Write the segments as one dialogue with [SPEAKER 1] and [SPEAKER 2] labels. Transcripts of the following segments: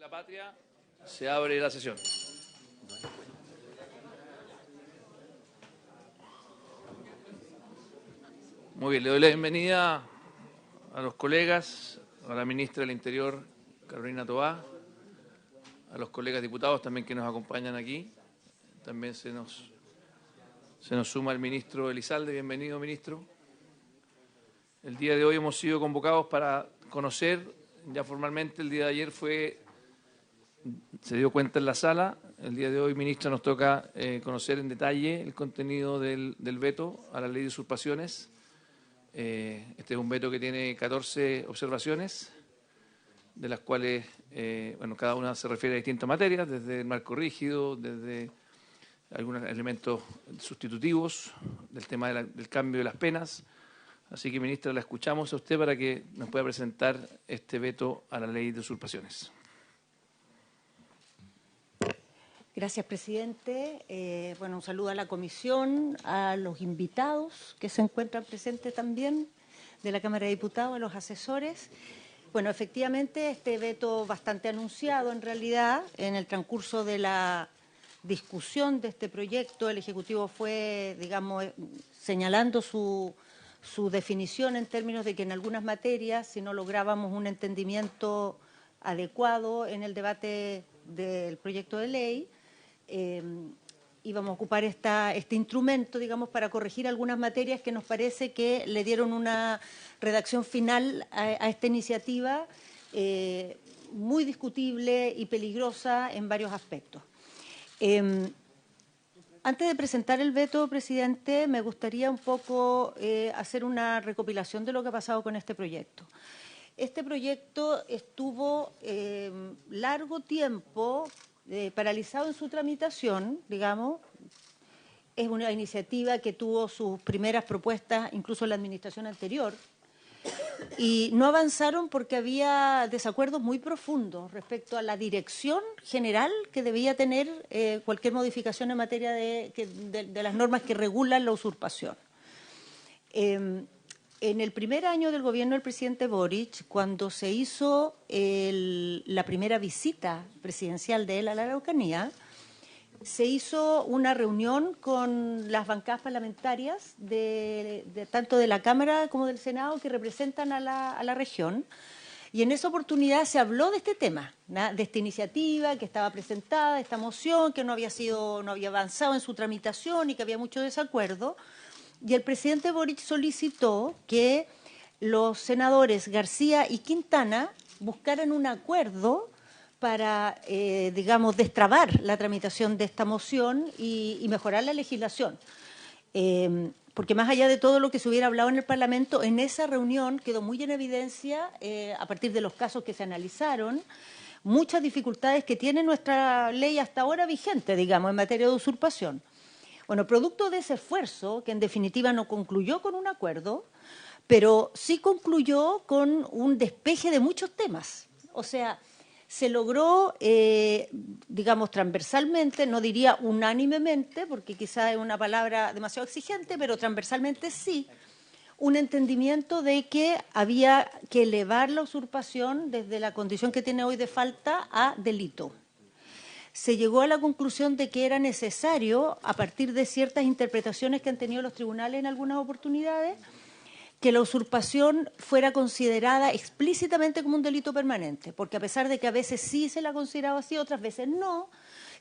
[SPEAKER 1] La patria, se abre la sesión. Muy bien, le doy la bienvenida a los colegas, a la ministra del Interior, Carolina Toá, a los colegas diputados también que nos acompañan aquí. También se nos suma el ministro Elizalde. Bienvenido, ministro. El día de hoy hemos sido convocados para conocer, ya formalmente el día de ayer se dio cuenta en la sala. El día de hoy, ministra, nos toca conocer en detalle el contenido del veto a la ley de usurpaciones. Este es un veto que tiene 14 observaciones, de las cuales, cada una se refiere a distintas materias, desde el marco rígido, desde algunos elementos sustitutivos, del tema del cambio de las penas. Así que, ministra, la escuchamos a usted para que nos pueda presentar este veto a la ley de usurpaciones.
[SPEAKER 2] Gracias, presidente. Un saludo a la comisión, a los invitados que se encuentran presentes también de la Cámara de Diputados, a los asesores. Bueno, efectivamente, este veto bastante anunciado, en realidad, en el transcurso de la discusión de este proyecto, el Ejecutivo fue, señalando su definición en términos de que en algunas materias, si no lográbamos un entendimiento adecuado en el debate del proyecto de ley, íbamos a ocupar este instrumento, para corregir algunas materias que nos parece que le dieron una redacción final a esta iniciativa muy discutible y peligrosa en varios aspectos. Antes de presentar el veto, presidente, me gustaría un poco hacer una recopilación de lo que ha pasado con este proyecto. Este proyecto estuvo largo tiempo paralizado en su tramitación, Es una iniciativa que tuvo sus primeras propuestas incluso en la administración anterior y no avanzaron porque había desacuerdos muy profundos respecto a la dirección general que debía tener cualquier modificación en materia de las normas que regulan la usurpación. En el primer año del gobierno del presidente Boric, cuando se hizo la primera visita presidencial de él a la Araucanía, se hizo una reunión con las bancadas parlamentarias tanto de la Cámara como del Senado que representan a la región. Y en esa oportunidad se habló de este tema, de esta iniciativa que estaba presentada, esta moción que no había avanzado en su tramitación y que había mucho desacuerdo. Y el presidente Boric solicitó que los senadores García y Quintana buscaran un acuerdo para, destrabar la tramitación de esta moción y mejorar la legislación. Porque más allá de todo lo que se hubiera hablado en el Parlamento, en esa reunión quedó muy en evidencia, a partir de los casos que se analizaron, muchas dificultades que tiene nuestra ley hasta ahora vigente, en materia de usurpación. Bueno, producto de ese esfuerzo, que en definitiva no concluyó con un acuerdo, pero sí concluyó con un despeje de muchos temas. O sea, se logró, transversalmente, no diría unánimemente, porque quizá es una palabra demasiado exigente, pero transversalmente sí, un entendimiento de que había que elevar la usurpación desde la condición que tiene hoy de falta a delito. Se llegó a la conclusión de que era necesario, a partir de ciertas interpretaciones que han tenido los tribunales en algunas oportunidades, que la usurpación fuera considerada explícitamente como un delito permanente, porque a pesar de que a veces sí se la ha considerado así, otras veces no,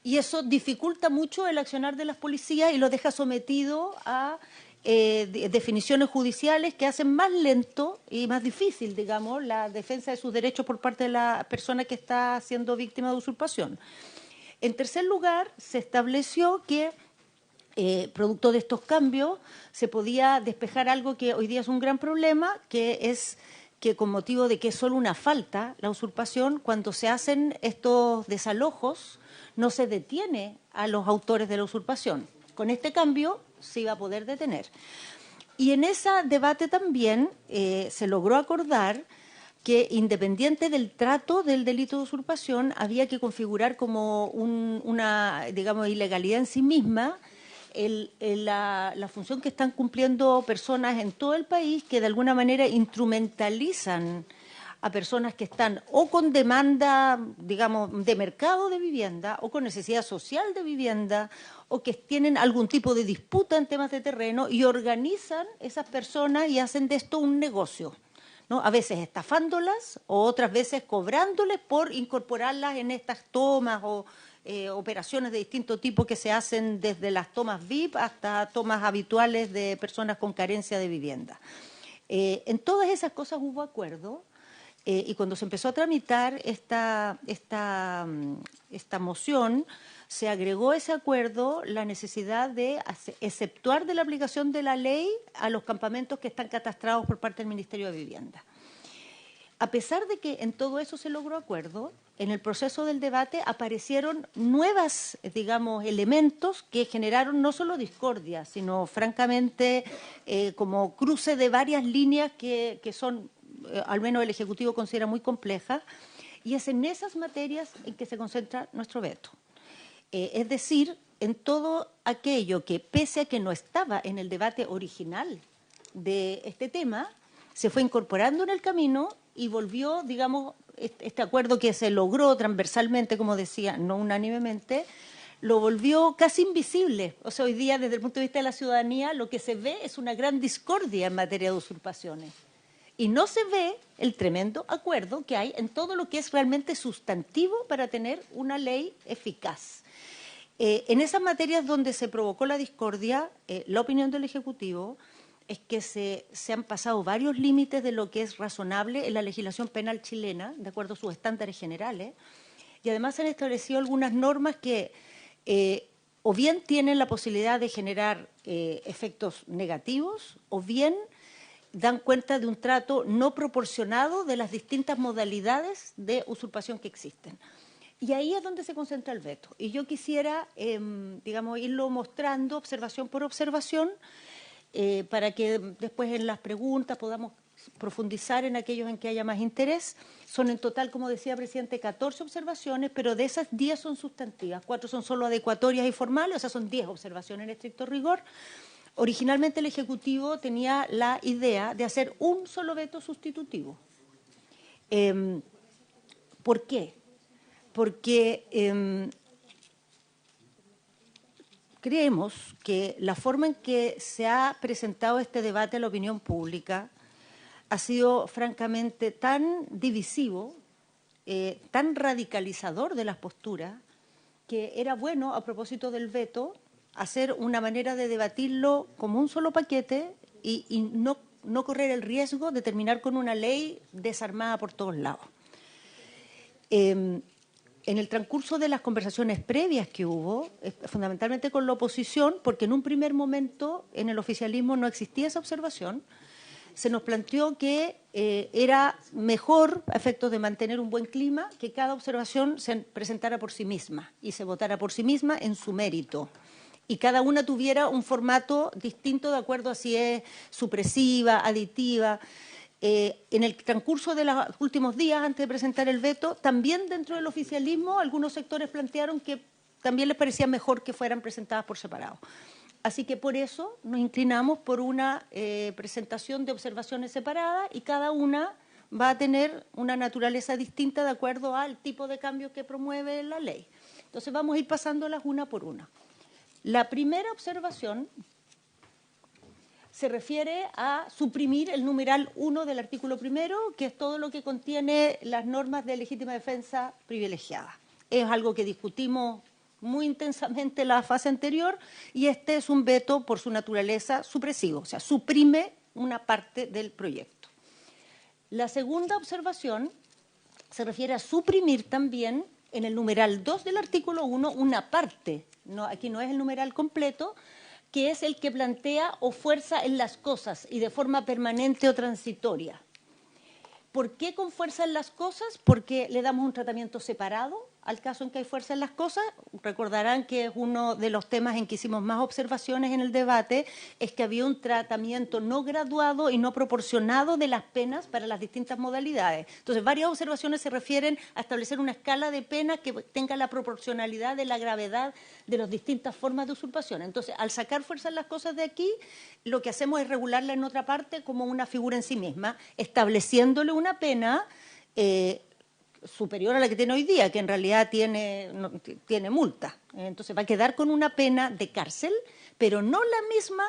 [SPEAKER 2] y eso dificulta mucho el accionar de las policías y lo deja sometido a definiciones judiciales que hacen más lento y más difícil, la defensa de sus derechos por parte de la persona que está siendo víctima de usurpación. En tercer lugar, se estableció que, producto de estos cambios, se podía despejar algo que hoy día es un gran problema, que es que con motivo de que es solo una falta, la usurpación, cuando se hacen estos desalojos, no se detiene a los autores de la usurpación. Con este cambio se iba a poder detener. Y en ese debate también se logró acordar que, independiente del trato del delito de usurpación, había que configurar como una ilegalidad en sí misma la función que están cumpliendo personas en todo el país que de alguna manera instrumentalizan a personas que están o con demanda, digamos, de mercado de vivienda o con necesidad social de vivienda o que tienen algún tipo de disputa en temas de terreno y organizan esas personas y hacen de esto un negocio, ¿no? A veces estafándolas o otras veces cobrándoles por incorporarlas en estas tomas o operaciones de distinto tipo que se hacen desde las tomas VIP hasta tomas habituales de personas con carencia de vivienda. En todas esas cosas hubo acuerdo. Y cuando se empezó a tramitar esta moción, se agregó ese acuerdo la necesidad de exceptuar de la aplicación de la ley a los campamentos que están catastrados por parte del Ministerio de Vivienda. A pesar de que en todo eso se logró acuerdo, en el proceso del debate aparecieron nuevos, digamos, elementos que generaron no solo discordia, sino francamente como cruce de varias líneas que son al menos el Ejecutivo considera muy compleja, y es en esas materias en que se concentra nuestro veto. Es decir, en todo aquello que, pese a que no estaba en el debate original de este tema, se fue incorporando en el camino y volvió, digamos, este acuerdo que se logró transversalmente, como decía, no unánimemente, lo volvió casi invisible. O sea, hoy día, desde el punto de vista de la ciudadanía, lo que se ve es una gran discordia en materia de usurpaciones. Y no se ve el tremendo acuerdo que hay en todo lo que es realmente sustantivo para tener una ley eficaz. En esas materias donde se provocó la discordia, la opinión del Ejecutivo es que se han pasado varios límites de lo que es razonable en la legislación penal chilena, de acuerdo a sus estándares generales, y además se han establecido algunas normas que o bien tienen la posibilidad de generar efectos negativos, o bien dan cuenta de un trato no proporcionado de las distintas modalidades de usurpación que existen. Y ahí es donde se concentra el veto. Y yo quisiera, digamos, irlo mostrando observación por observación para que después en las preguntas podamos profundizar en aquellos en que haya más interés. Son en total, como decía el presidente, 14 observaciones, pero de esas 10 son sustantivas, 4 son solo adecuatorias y formales, o sea, son 10 observaciones en estricto rigor. Originalmente el Ejecutivo tenía la idea de hacer un solo veto sustitutivo. ¿Por qué? Porque creemos que la forma en que se ha presentado este debate a la opinión pública ha sido francamente tan divisivo, tan radicalizador de las posturas, que era bueno, a propósito del veto, hacer una manera de debatirlo como un solo paquete y no correr el riesgo de terminar con una ley desarmada por todos lados. En el transcurso de las conversaciones previas que hubo, fundamentalmente con la oposición, porque en un primer momento en el oficialismo no existía esa observación, se nos planteó que era mejor, a efectos de mantener un buen clima, que cada observación se presentara por sí misma y se votara por sí misma en su mérito. Y cada una tuviera un formato distinto de acuerdo a si es supresiva, aditiva. En el transcurso de los últimos días, antes de presentar el veto, también dentro del oficialismo algunos sectores plantearon que también les parecía mejor que fueran presentadas por separado. Así que por eso nos inclinamos por una presentación de observaciones separadas y cada una va a tener una naturaleza distinta de acuerdo al tipo de cambio que promueve la ley. Entonces vamos a ir pasándolas una por una. La primera observación se refiere a suprimir el numeral 1 del artículo 1, que es todo lo que contiene las normas de legítima defensa privilegiada. Es algo que discutimos muy intensamente en la fase anterior y este es un veto por su naturaleza supresivo, o sea, suprime una parte del proyecto. La segunda observación se refiere a suprimir también en el numeral 2 del artículo 1 una parte, aquí no es el numeral completo, que es el que plantea o fuerza en las cosas y de forma permanente o transitoria. ¿Por qué con fuerza en las cosas? Porque le damos un tratamiento separado al caso en que hay fuerza en las cosas. Recordarán que es uno de los temas en que hicimos más observaciones en el debate, es que había un tratamiento no graduado y no proporcionado de las penas para las distintas modalidades. Entonces, varias observaciones se refieren a establecer una escala de penas que tenga la proporcionalidad de la gravedad de las distintas formas de usurpación. Entonces, al sacar fuerza en las cosas de aquí, lo que hacemos es regularla en otra parte como una figura en sí misma, estableciéndole una pena superior a la que tiene hoy día, que en realidad tiene multa. Entonces va a quedar con una pena de cárcel, pero no la misma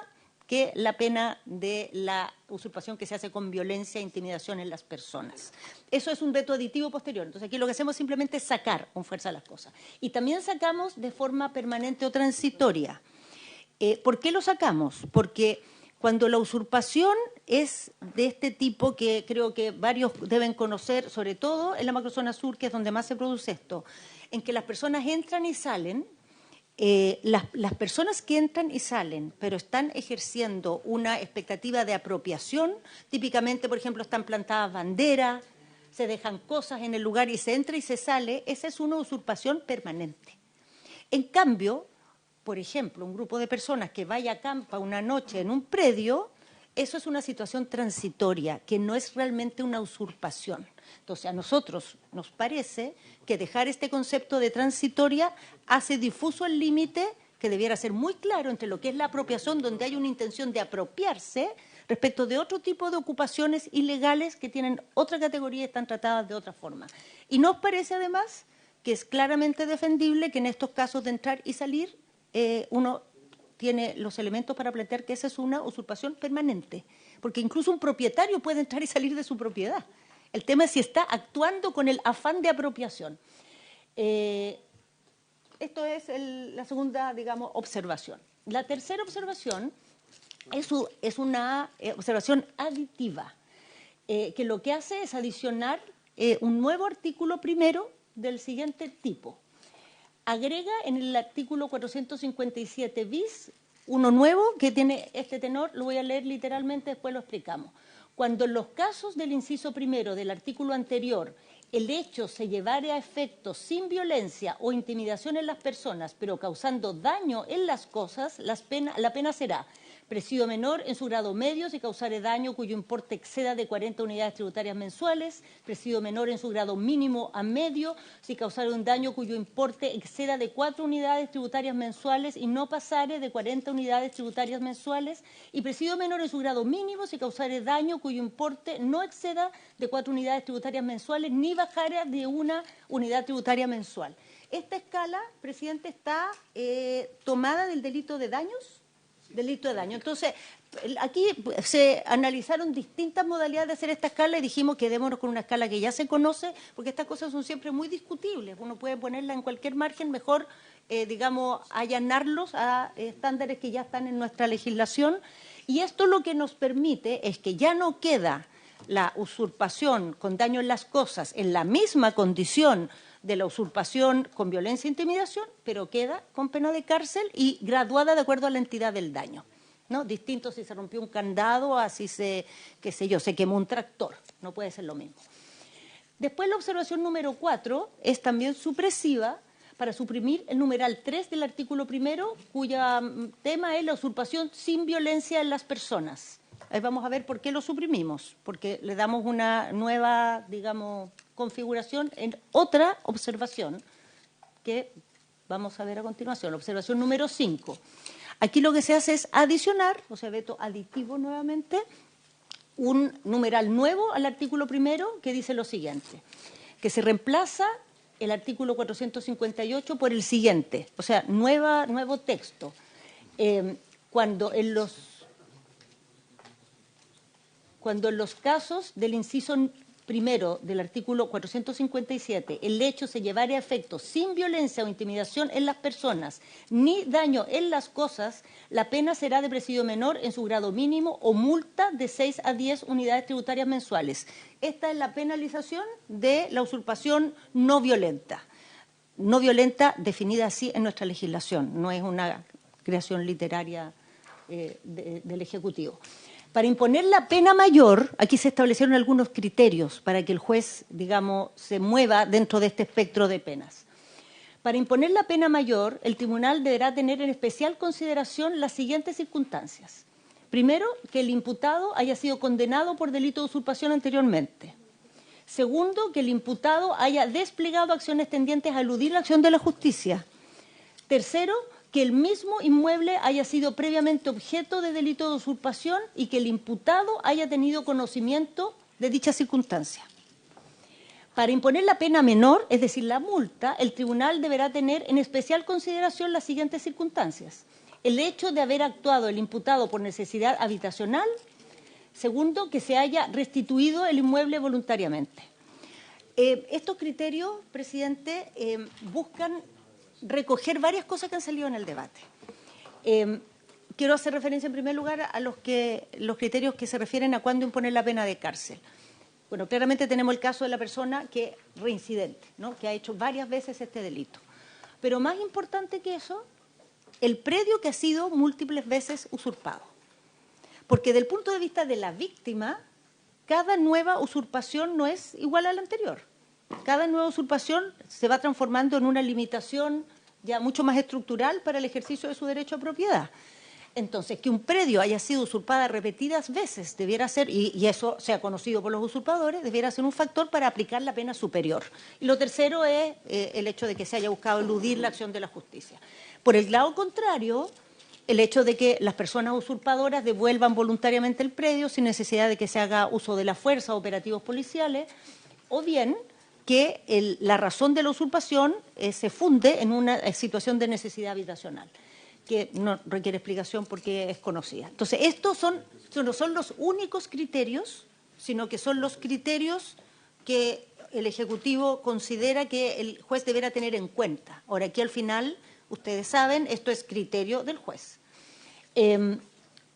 [SPEAKER 2] que la pena de la usurpación que se hace con violencia e intimidación en las personas. Eso es un veto aditivo posterior. Entonces aquí lo que hacemos es simplemente sacar con fuerza las cosas. Y también sacamos de forma permanente o transitoria. ¿Por qué lo sacamos? Porque cuando la usurpación es de este tipo, que creo que varios deben conocer, sobre todo en la macrozona sur, que es donde más se produce esto, en que las personas entran y salen, las personas que entran y salen, pero están ejerciendo una expectativa de apropiación, típicamente, por ejemplo, están plantadas banderas, se dejan cosas en el lugar y se entra y se sale, esa es una usurpación permanente. En cambio, por ejemplo, un grupo de personas que vaya a acampa una noche en un predio, eso es una situación transitoria, que no es realmente una usurpación. Entonces, a nosotros nos parece que dejar este concepto de transitoria hace difuso el límite que debiera ser muy claro entre lo que es la apropiación, donde hay una intención de apropiarse, respecto de otro tipo de ocupaciones ilegales que tienen otra categoría y están tratadas de otra forma. Y nos parece, además, que es claramente defendible que en estos casos de entrar y salir uno tiene los elementos para plantear que esa es una usurpación permanente, porque incluso un propietario puede entrar y salir de su propiedad. El tema es si está actuando con el afán de apropiación. Esto es la segunda, digamos, observación. La tercera observación es una observación aditiva, que lo que hace es adicionar un nuevo artículo primero del siguiente tipo. Agrega en el artículo 457 bis uno nuevo que tiene este tenor, lo voy a leer literalmente, después lo explicamos. Cuando en los casos del inciso primero del artículo anterior el hecho se llevare a efecto sin violencia o intimidación en las personas, pero causando daño en las cosas, la pena será presidio menor en su grado medio si causare daño cuyo importe exceda de 40 unidades tributarias mensuales, presidio menor en su grado mínimo a medio si causare un daño cuyo importe exceda de 4 unidades tributarias mensuales y no pasare de 40 unidades tributarias mensuales, y presidio menor en su grado mínimo si causare daño cuyo importe no exceda de 4 unidades tributarias mensuales ni bajare de 1 unidad tributaria mensual. Esta escala, presidente, está tomada del delito de daños. Delito de daño. Entonces, aquí se analizaron distintas modalidades de hacer esta escala y dijimos quedémonos con una escala que ya se conoce, porque estas cosas son siempre muy discutibles. Uno puede ponerla en cualquier margen, mejor, digamos, allanarlos a estándares que ya están en nuestra legislación. Y esto lo que nos permite es que ya no queda la usurpación con daño en las cosas en la misma condición de la usurpación con violencia e intimidación, pero queda con pena de cárcel y graduada de acuerdo a la entidad del daño, ¿no? Distinto si se rompió un candado, así se quemó un tractor, no puede ser lo mismo. Después la observación número 4 es también supresiva para suprimir el numeral 3 del artículo primero, cuya tema es la usurpación sin violencia en las personas. Ahí vamos a ver por qué lo suprimimos, porque le damos una nueva, digamos, configuración en otra observación que vamos a ver a continuación, la observación número 5. Aquí lo que se hace es adicionar, o sea, veto aditivo nuevamente, un numeral nuevo al artículo primero que dice lo siguiente, que se reemplaza el artículo 458 por el siguiente, o sea, nuevo texto. Cuando en los casos del inciso primero del artículo 457, el hecho se llevare a efecto sin violencia o intimidación en las personas, ni daño en las cosas, la pena será de presidio menor en su grado mínimo o multa de 6 a 10 unidades tributarias mensuales. Esta es la penalización de la usurpación no violenta. No violenta definida así en nuestra legislación, no es una creación literaria del Ejecutivo. Para imponer la pena mayor, aquí se establecieron algunos criterios para que el juez, digamos, se mueva dentro de este espectro de penas. Para imponer la pena mayor, el tribunal deberá tener en especial consideración las siguientes circunstancias. Primero, que el imputado haya sido condenado por delito de usurpación anteriormente. Segundo, que el imputado haya desplegado acciones tendientes a eludir la acción de la justicia. Tercero, que el mismo inmueble haya sido previamente objeto de delito de usurpación y que el imputado haya tenido conocimiento de dicha circunstancia. Para imponer la pena menor, es decir, la multa, el tribunal deberá tener en especial consideración las siguientes circunstancias. El hecho de haber actuado el imputado por necesidad habitacional. Segundo, que se haya restituido el inmueble voluntariamente. Estos criterios, presidente, buscan recoger varias cosas que han salido en el debate. Quiero hacer referencia en primer lugar a los criterios que se refieren a cuándo imponer la pena de cárcel. Bueno, claramente tenemos el caso de la persona que es reincidente, ¿no?, que ha hecho varias veces este delito. Pero más importante que eso, el predio que ha sido múltiples veces usurpado. Porque desde el punto de vista de la víctima, cada nueva usurpación no es igual a la anterior. Cada nueva usurpación se va transformando en una limitación ya mucho más estructural para el ejercicio de su derecho a propiedad. Entonces, que un predio haya sido usurpada repetidas veces debiera ser, y eso se ha conocido por los usurpadores, debiera ser un factor para aplicar la pena superior. Y lo tercero es el hecho de que se haya buscado eludir la acción de la justicia. Por el lado contrario, el hecho de que las personas usurpadoras devuelvan voluntariamente el predio sin necesidad de que se haga uso de la fuerza o operativos policiales, o bien que la razón de la usurpación se funde en una situación de necesidad habitacional, que no requiere explicación porque es conocida. Entonces, estos no son los únicos criterios, sino que son los criterios que el Ejecutivo considera que el juez deberá tener en cuenta. Ahora, aquí al final, ustedes saben, esto es criterio del juez.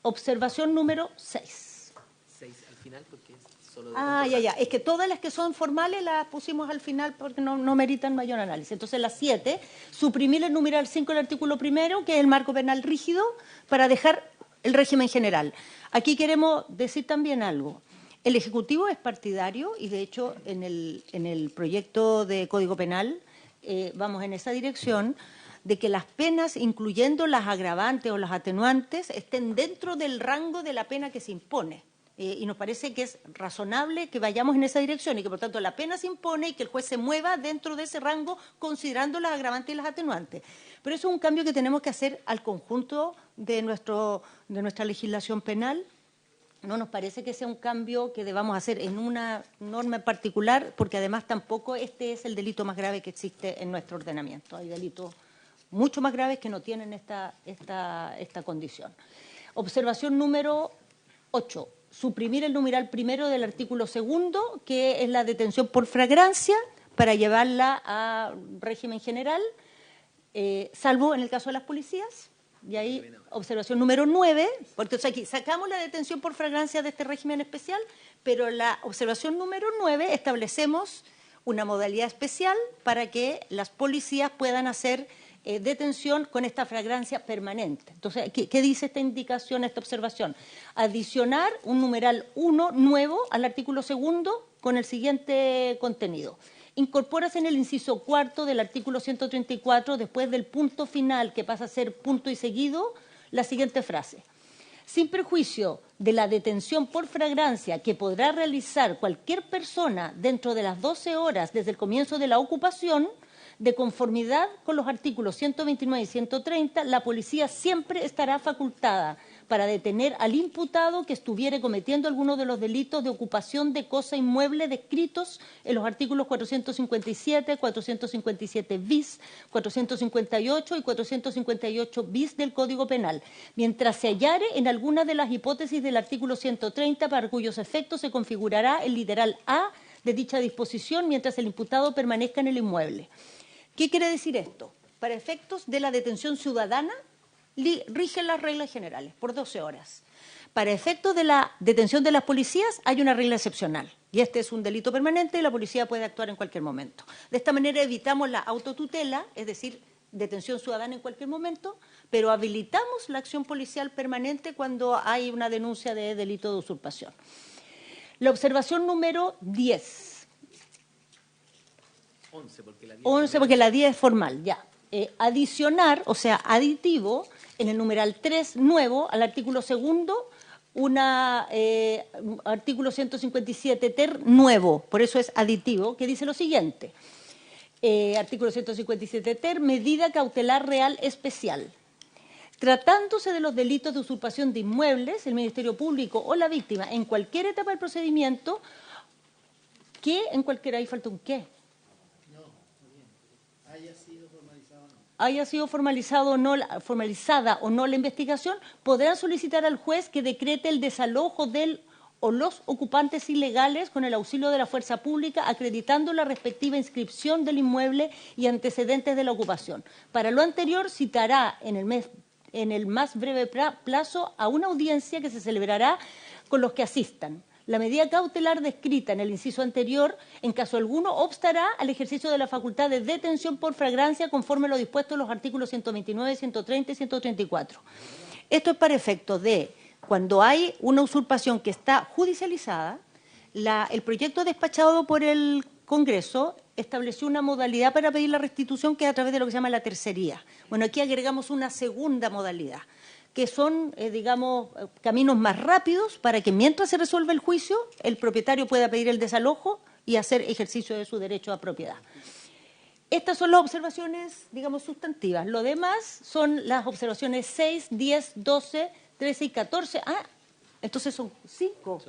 [SPEAKER 2] Observación número 6.
[SPEAKER 3] 6 al final porque es solo de
[SPEAKER 2] ya. Es que todas las que son formales las pusimos al final porque no meritan mayor análisis. Entonces, las 7, suprimir el numeral 5 del artículo primero, que es el marco penal rígido, para dejar el régimen general. Aquí queremos decir también algo. El Ejecutivo es partidario y, de hecho, en el proyecto de Código Penal vamos en esa dirección, de que las penas, incluyendo las agravantes o las atenuantes, estén dentro del rango de la pena que se impone. Y nos parece que es razonable que vayamos en esa dirección y que, por tanto, la pena se impone y que el juez se mueva dentro de ese rango considerando las agravantes y las atenuantes. Pero eso es un cambio que tenemos que hacer al conjunto de nuestra legislación penal. No nos parece que sea un cambio que debamos hacer en una norma en particular, porque además tampoco este es el delito más grave que existe en nuestro ordenamiento. Hay delitos mucho más graves que no tienen esta condición. Observación número 8. Suprimir el numeral primero del artículo 2, que es la detención por flagrancia, para llevarla a régimen general, salvo en el caso de las policías. Y ahí, observación número 9, porque aquí sacamos la detención por flagrancia de este régimen especial, pero la observación número 9 establecemos una modalidad especial para que las policías puedan hacer detención con esta flagrancia permanente. Entonces, ¿qué dice esta indicación, esta observación? Adicionar un numeral 1 nuevo al artículo 2 con el siguiente contenido. Incorpórase en el inciso 4 del artículo 134, después del punto final, que pasa a ser punto y seguido, la siguiente frase. Sin perjuicio de la detención por flagrancia que podrá realizar cualquier persona dentro de las 12 horas desde el comienzo de la ocupación, de conformidad con los artículos 129 y 130, la policía siempre estará facultada para detener al imputado que estuviere cometiendo alguno de los delitos de ocupación de cosa inmueble descritos en los artículos 457, 457 bis, 458 y 458 bis del Código Penal, mientras se hallare en alguna de las hipótesis del artículo 130 para cuyos efectos se configurará el literal A de dicha disposición mientras el imputado permanezca en el inmueble. ¿Qué quiere decir esto? Para efectos de la detención ciudadana, rigen las reglas generales por 12 horas. Para efectos de la detención de las policías hay una regla excepcional y este es un delito permanente y la policía puede actuar en cualquier momento. De esta manera evitamos la autotutela, es decir, detención ciudadana en cualquier momento, pero habilitamos la acción policial permanente cuando hay una denuncia de delito de usurpación. La observación número 10.
[SPEAKER 3] 11, porque la 10
[SPEAKER 2] 11 porque la 10 es formal, ya. Adicionar, o sea, aditivo, en el numeral 3 nuevo, al artículo segundo, artículo 157 ter nuevo, por eso es aditivo, que dice lo siguiente. Artículo 157 ter, medida cautelar real especial. Tratándose de los delitos de usurpación de inmuebles, el Ministerio Público o la víctima, en cualquier etapa del procedimiento, ¿qué? En cualquiera, ahí falta un qué. Haya sido formalizada o no la investigación, podrán solicitar al juez que decrete el desalojo del o los ocupantes ilegales con el auxilio de la fuerza pública, acreditando la respectiva inscripción del inmueble y antecedentes de la ocupación. Para lo anterior, citará en el más breve plazo a una audiencia que se celebrará con los que asistan. La medida cautelar descrita en el inciso anterior, en caso alguno, obstará al ejercicio de la facultad de detención por flagrancia conforme a lo dispuesto en los artículos 129, 130 y 134. Esto es para efectos de cuando hay una usurpación que está judicializada, el proyecto despachado por el Congreso estableció una modalidad para pedir la restitución que es a través de lo que se llama la tercería. Bueno, aquí agregamos una segunda modalidad, que son, digamos, caminos más rápidos para que mientras se resuelve el juicio, el propietario pueda pedir el desalojo y hacer ejercicio de su derecho a propiedad. Estas son las observaciones, digamos, sustantivas. Lo demás son las observaciones 6, 10, 12, 13 y 14. Entonces son 5.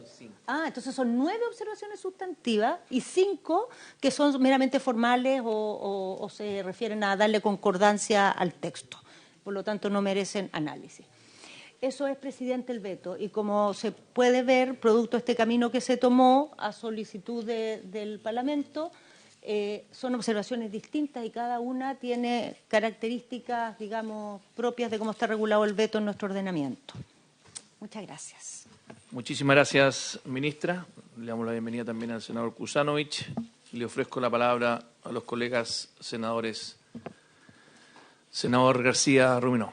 [SPEAKER 2] Entonces son 9 observaciones sustantivas y 5 que son meramente formales o se refieren a darle concordancia al texto. Por lo tanto, no merecen análisis. Eso es, presidente, el veto. Y como se puede ver, producto de este camino que se tomó a solicitud del Parlamento, son observaciones distintas y cada una tiene características, digamos, propias de cómo está regulado el veto en nuestro ordenamiento. Muchas gracias.
[SPEAKER 1] Muchísimas gracias, ministra. Le damos la bienvenida también al senador Kusanovich. Le ofrezco la palabra a los colegas senadores. Senador García Ruminó.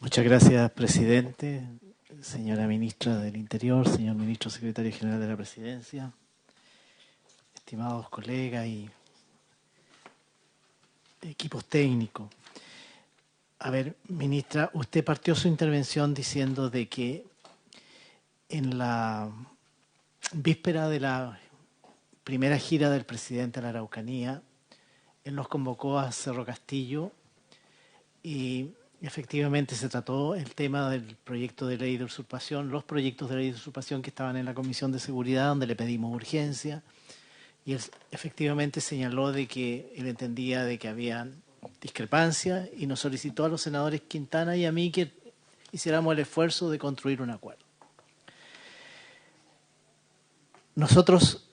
[SPEAKER 4] Muchas gracias, presidente, señora ministra del Interior, señor ministro secretario general de la Presidencia, estimados colegas y equipos técnicos. A ver, ministra, usted partió su intervención diciendo de que en la víspera de la primera gira del presidente a la Araucanía, él nos convocó a Cerro Castillo y efectivamente se trató el tema del proyecto de ley de usurpación, los proyectos de ley de usurpación que estaban en la Comisión de Seguridad, donde le pedimos urgencia, y él efectivamente señaló de que él entendía de que había discrepancias y nos solicitó a los senadores Quintana y a mí que hiciéramos el esfuerzo de construir un acuerdo. Nosotros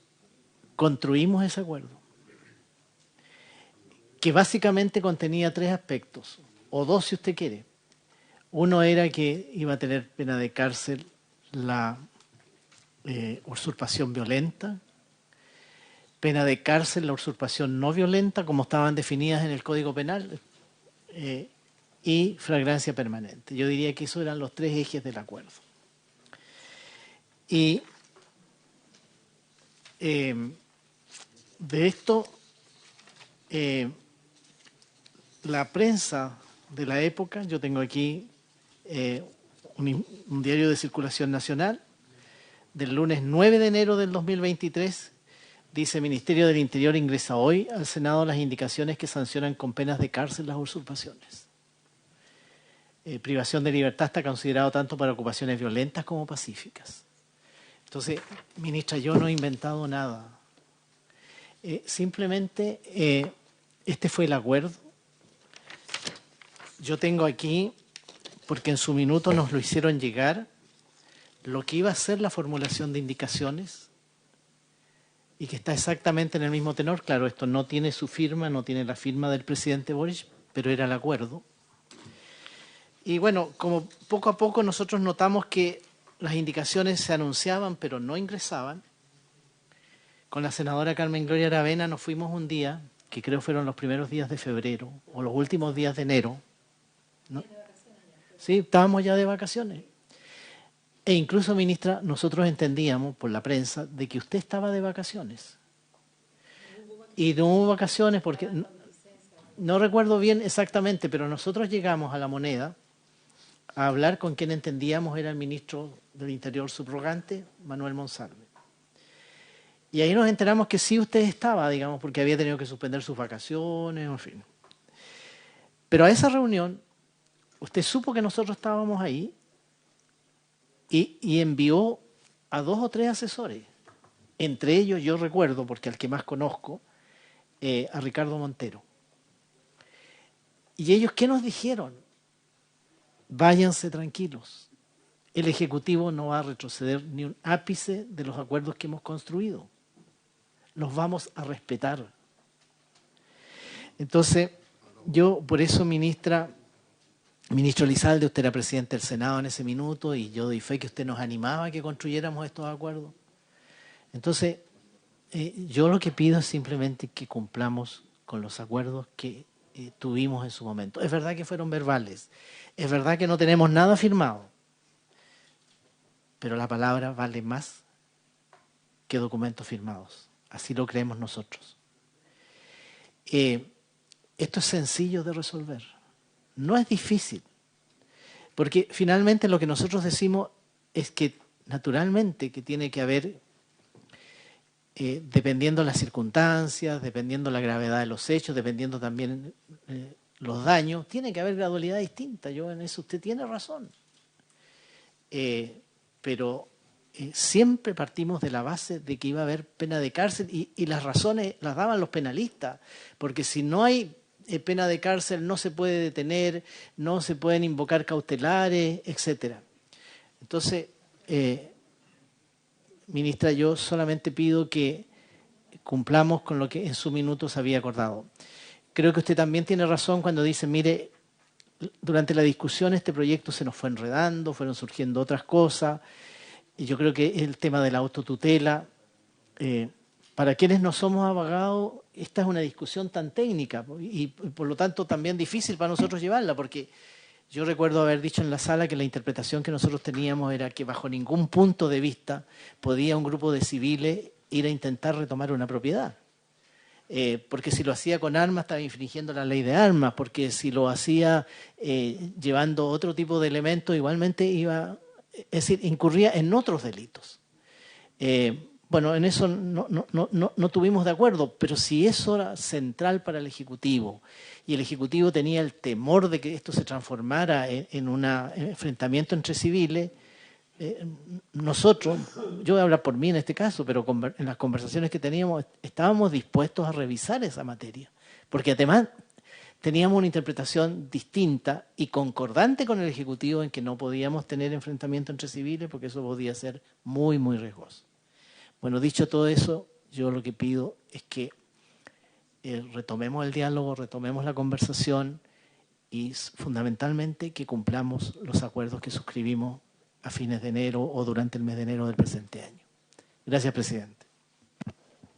[SPEAKER 4] construimos ese acuerdo, que básicamente contenía 3 aspectos, o 2 si usted quiere. Uno era que iba a tener pena de cárcel la usurpación violenta, pena de cárcel la usurpación no violenta, como estaban definidas en el Código Penal, y flagrancia permanente. Yo diría que esos eran los 3 ejes del acuerdo. Y de esto, la prensa de la época, yo tengo aquí un diario de circulación nacional, del lunes 9 de enero del 2023, dice: Ministerio del Interior ingresa hoy al Senado las indicaciones que sancionan con penas de cárcel las usurpaciones. Privación de libertad está considerado tanto para ocupaciones violentas como pacíficas. Entonces, ministra, yo no he inventado nada. Simplemente este fue el acuerdo. Yo tengo aquí, porque en su minuto nos lo hicieron llegar, lo que iba a ser la formulación de indicaciones y que está exactamente en el mismo tenor. Claro, esto no tiene su firma, no tiene la firma del presidente Boric, pero era el acuerdo. Y bueno, como poco a poco nosotros notamos que las indicaciones se anunciaban, pero no ingresaban, con la senadora Carmen Gloria Aravena nos fuimos un día, que creo fueron los primeros días de febrero, o los últimos días de enero, ¿no? Sí, estábamos ya de vacaciones. E incluso, ministra, nosotros entendíamos por la prensa de que usted estaba de vacaciones. y no hubo vacaciones porque no recuerdo bien exactamente, pero nosotros llegamos a La Moneda a hablar con quien entendíamos era el ministro del Interior subrogante, Manuel Monsalve. Y ahí nos enteramos que sí usted estaba, digamos, porque había tenido que suspender sus vacaciones, en fin. Pero a esa reunión, usted supo que nosotros estábamos ahí y envió a 2 o 3 asesores. Entre ellos, yo recuerdo, porque al que más conozco, a Ricardo Montero. ¿Y ellos qué nos dijeron? Váyanse tranquilos. El Ejecutivo no va a retroceder ni un ápice de los acuerdos que hemos construido. Los vamos a respetar. Entonces, yo por eso, ministro Elizalde, usted era presidente del Senado en ese minuto y yo doy fe que usted nos animaba a que construyéramos estos acuerdos. Entonces, yo lo que pido es simplemente que cumplamos con los acuerdos que tuvimos en su momento. Es verdad que fueron verbales, es verdad que no tenemos nada firmado, pero la palabra vale más que documentos firmados. Así lo creemos nosotros. Esto es sencillo de resolver. No es difícil. Porque finalmente lo que nosotros decimos es que naturalmente que tiene que haber, dependiendo de las circunstancias, dependiendo de la gravedad de los hechos, dependiendo también los daños, tiene que haber gradualidad distinta. Yo en eso usted tiene razón. Pero siempre partimos de la base de que iba a haber pena de cárcel y las razones las daban los penalistas, porque si no hay pena de cárcel no se puede detener, no se pueden invocar cautelares, etcétera. Entonces, ministra, yo solamente pido que cumplamos con lo que en su minuto se había acordado. Creo que usted también tiene razón cuando dice, mire, durante la discusión este proyecto se nos fue enredando, fueron surgiendo otras cosas. Y yo creo que el tema de la autotutela, para quienes no somos abogados, esta es una discusión tan técnica y por lo tanto también difícil para nosotros llevarla, porque yo recuerdo haber dicho en la sala que la interpretación que nosotros teníamos era que bajo ningún punto de vista podía un grupo de civiles ir a intentar retomar una propiedad. Porque si lo hacía con armas estaba infringiendo la ley de armas, porque si lo hacía llevando otro tipo de elementos igualmente iba... Es decir, incurría en otros delitos. Bueno, en eso no tuvimos de acuerdo, pero si eso era central para el Ejecutivo y el Ejecutivo tenía el temor de que esto se transformara en un enfrentamiento entre civiles, nosotros, yo voy a hablar por mí en este caso, pero en las conversaciones que teníamos estábamos dispuestos a revisar esa materia, porque además teníamos una interpretación distinta y concordante con el Ejecutivo en que no podíamos tener enfrentamiento entre civiles porque eso podía ser muy, muy riesgoso. Bueno, dicho todo eso, yo lo que pido es que retomemos el diálogo, retomemos la conversación y fundamentalmente que cumplamos los acuerdos que suscribimos a fines de enero o durante el mes de enero del presente año. Gracias, presidente.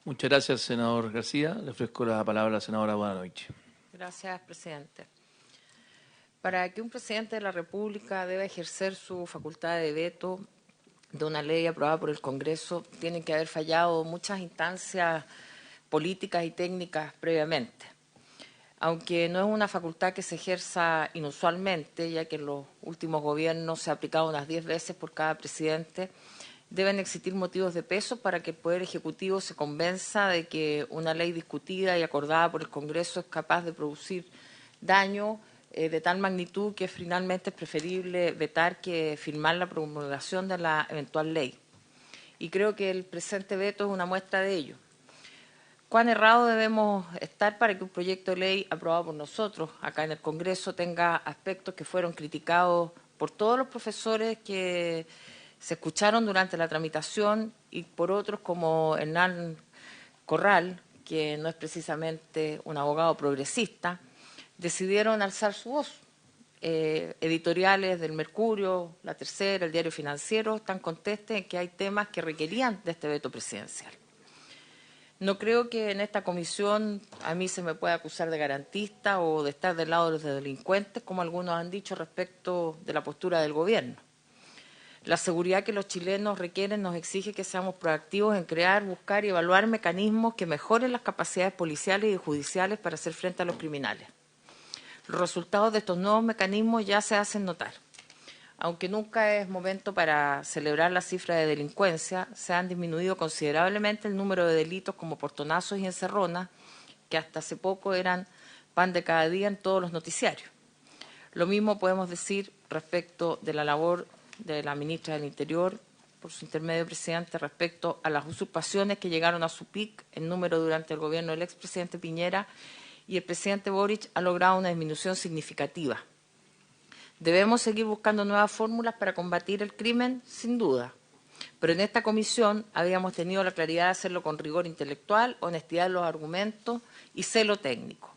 [SPEAKER 1] Muchas gracias, senador García. Le ofrezco la palabra a la senadora Bonanovich.
[SPEAKER 5] Gracias, presidente. Para que un presidente de la República deba ejercer su facultad de veto de una ley aprobada por el Congreso, tienen que haber fallado muchas instancias políticas y técnicas previamente. Aunque no es una facultad que se ejerza inusualmente, ya que en los últimos gobiernos se ha aplicado unas 10 veces por cada presidente, deben existir motivos de peso para que el Poder Ejecutivo se convenza de que una ley discutida y acordada por el Congreso es capaz de producir daño de tal magnitud que finalmente es preferible vetar que firmar la promulgación de la eventual ley. Y creo que el presente veto es una muestra de ello. ¿Cuán errado debemos estar para que un proyecto de ley aprobado por nosotros acá en el Congreso tenga aspectos que fueron criticados por todos los profesores que se escucharon durante la tramitación y por otros como Hernán Corral, que no es precisamente un abogado progresista, decidieron alzar su voz? Editoriales del Mercurio, La Tercera, el Diario Financiero, están contestes en que hay temas que requerían de este veto presidencial. No creo que en esta comisión a mí se me pueda acusar de garantista o de estar del lado de los delincuentes, como algunos han dicho respecto de la postura del Gobierno. La seguridad que los chilenos requieren nos exige que seamos proactivos en crear, buscar y evaluar mecanismos que mejoren las capacidades policiales y judiciales para hacer frente a los criminales. Los resultados de estos nuevos mecanismos ya se hacen notar. Aunque nunca es momento para celebrar la cifra de delincuencia, se han disminuido considerablemente el número de delitos como portonazos y encerronas, que hasta hace poco eran pan de cada día en todos los noticiarios. Lo mismo podemos decir respecto de la labor de la ministra del Interior, por su intermedio, presidente, respecto a las usurpaciones que llegaron a su pic en número durante el gobierno del expresidente Piñera, y el presidente Boric ha logrado una disminución significativa. Debemos seguir buscando nuevas fórmulas para combatir el crimen, sin duda, pero en esta comisión habíamos tenido la claridad de hacerlo con rigor intelectual, honestidad en los argumentos y celo técnico.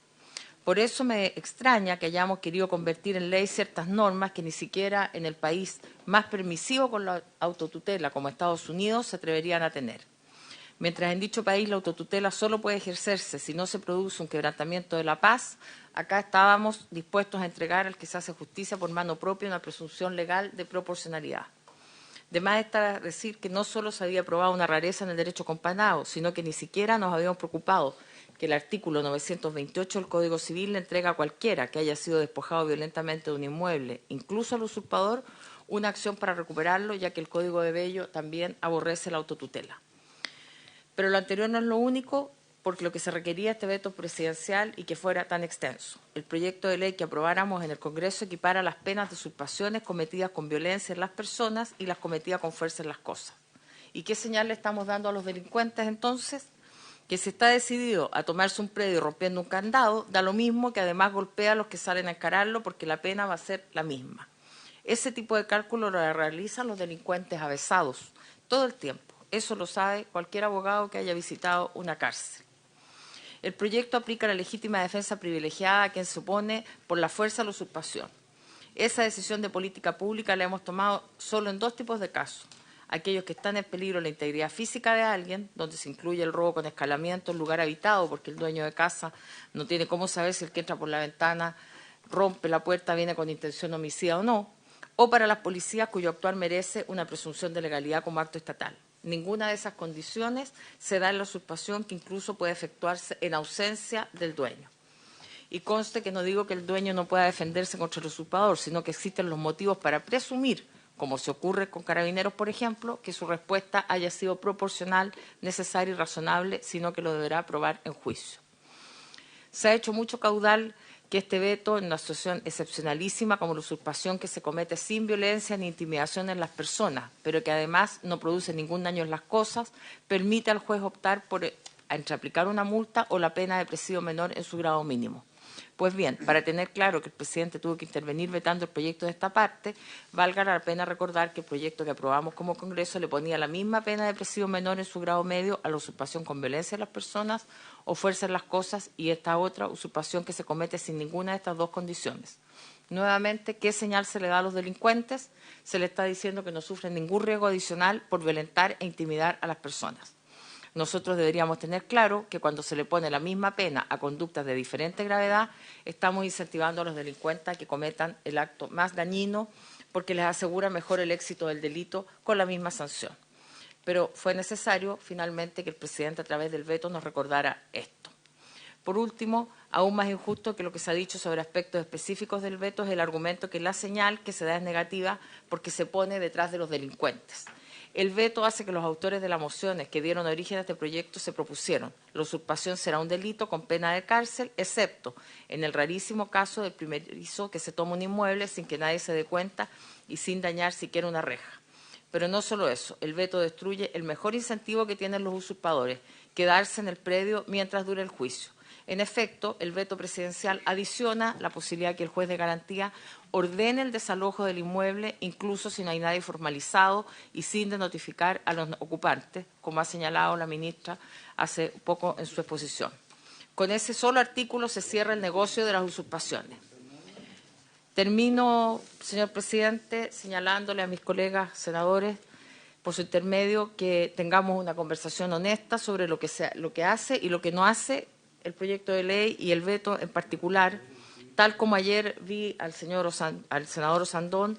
[SPEAKER 5] Por eso me extraña que hayamos querido convertir en ley ciertas normas que ni siquiera en el país más permisivo con la autotutela como Estados Unidos se atreverían a tener. Mientras en dicho país la autotutela solo puede ejercerse si no se produce un quebrantamiento de la paz, acá estábamos dispuestos a entregar al que se hace justicia por mano propia una presunción legal de proporcionalidad. De más está decir que no solo se había aprobado una rareza en el derecho comparado, sino que ni siquiera nos habíamos preocupado que el artículo 928 del Código Civil le entrega a cualquiera que haya sido despojado violentamente de un inmueble, incluso al usurpador, una acción para recuperarlo, ya que el Código de Bello también aborrece la autotutela. Pero lo anterior no es lo único, porque lo que se requería este veto presidencial y que fuera tan extenso. El proyecto de ley que aprobáramos en el Congreso equipara las penas de usurpaciones cometidas con violencia en las personas y las cometidas con fuerza en las cosas. ¿Y qué señal le estamos dando a los delincuentes entonces? Que si está decidido a tomarse un predio rompiendo un candado, da lo mismo que además golpea a los que salen a encararlo porque la pena va a ser la misma. Ese tipo de cálculo lo realizan los delincuentes avesados todo el tiempo. Eso lo sabe cualquier abogado que haya visitado una cárcel. El proyecto aplica la legítima defensa privilegiada a quien se opone por la fuerza a la usurpación. Esa decisión de política pública la hemos tomado solo en dos tipos de casos. Aquellos que están en peligro la integridad física de alguien, donde se incluye el robo con escalamiento en lugar habitado, porque el dueño de casa no tiene cómo saber si el que entra por la ventana, rompe la puerta, viene con intención homicida o no, o para las policías cuyo actuar merece una presunción de legalidad como acto estatal. Ninguna de esas condiciones se da en la usurpación, que incluso puede efectuarse en ausencia del dueño. Y conste que no digo que el dueño no pueda defenderse contra el usurpador, sino que existen los motivos para presumir, como se ocurre con Carabineros, por ejemplo, que su respuesta haya sido proporcional, necesaria y razonable, sino que lo deberá probar en juicio. Se ha hecho mucho caudal que este veto, en una situación excepcionalísima como la usurpación que se comete sin violencia ni intimidación en las personas, pero que además no produce ningún daño en las cosas, permite al juez optar por entre aplicar una multa o la pena de presidio menor en su grado mínimo. Pues bien, para tener claro que el presidente tuvo que intervenir vetando el proyecto de esta parte, valga la pena recordar que el proyecto que aprobamos como Congreso le ponía la misma pena de presidio menor en su grado medio a la usurpación con violencia de las personas o fuerza en las cosas, y esta otra usurpación que se comete sin ninguna de estas dos condiciones. Nuevamente, ¿qué señal se le da a los delincuentes? Se le está diciendo que no sufren ningún riesgo adicional por violentar e intimidar a las personas. Nosotros deberíamos tener claro que cuando se le pone la misma pena a conductas de diferente gravedad, estamos incentivando a los delincuentes a que cometan el acto más dañino, porque les asegura mejor el éxito del delito con la misma sanción. Pero fue necesario, finalmente, que el presidente, a través del veto, nos recordara esto. Por último, aún más injusto que lo que se ha dicho sobre aspectos específicos del veto es el argumento que la señal que se da es negativa porque se pone detrás de los delincuentes. El veto hace que los autores de las mociones que dieron origen a este proyecto se propusieron: la usurpación será un delito con pena de cárcel, excepto en el rarísimo caso del primerizo que se toma un inmueble sin que nadie se dé cuenta y sin dañar siquiera una reja. Pero no solo eso, el veto destruye el mejor incentivo que tienen los usurpadores: quedarse en el predio mientras dure el juicio. En efecto, el veto presidencial adiciona la posibilidad que el juez de garantía ordene el desalojo del inmueble, incluso si no hay nadie formalizado y sin de notificar a los ocupantes, como ha señalado la ministra hace poco en su exposición. Con ese solo artículo se cierra el negocio de las usurpaciones. Termino, señor presidente, señalándole a mis colegas senadores, por su intermedio, que tengamos una conversación honesta sobre lo que hace y lo que no hace el proyecto de ley y el veto en particular, tal como ayer vi al senador Osandón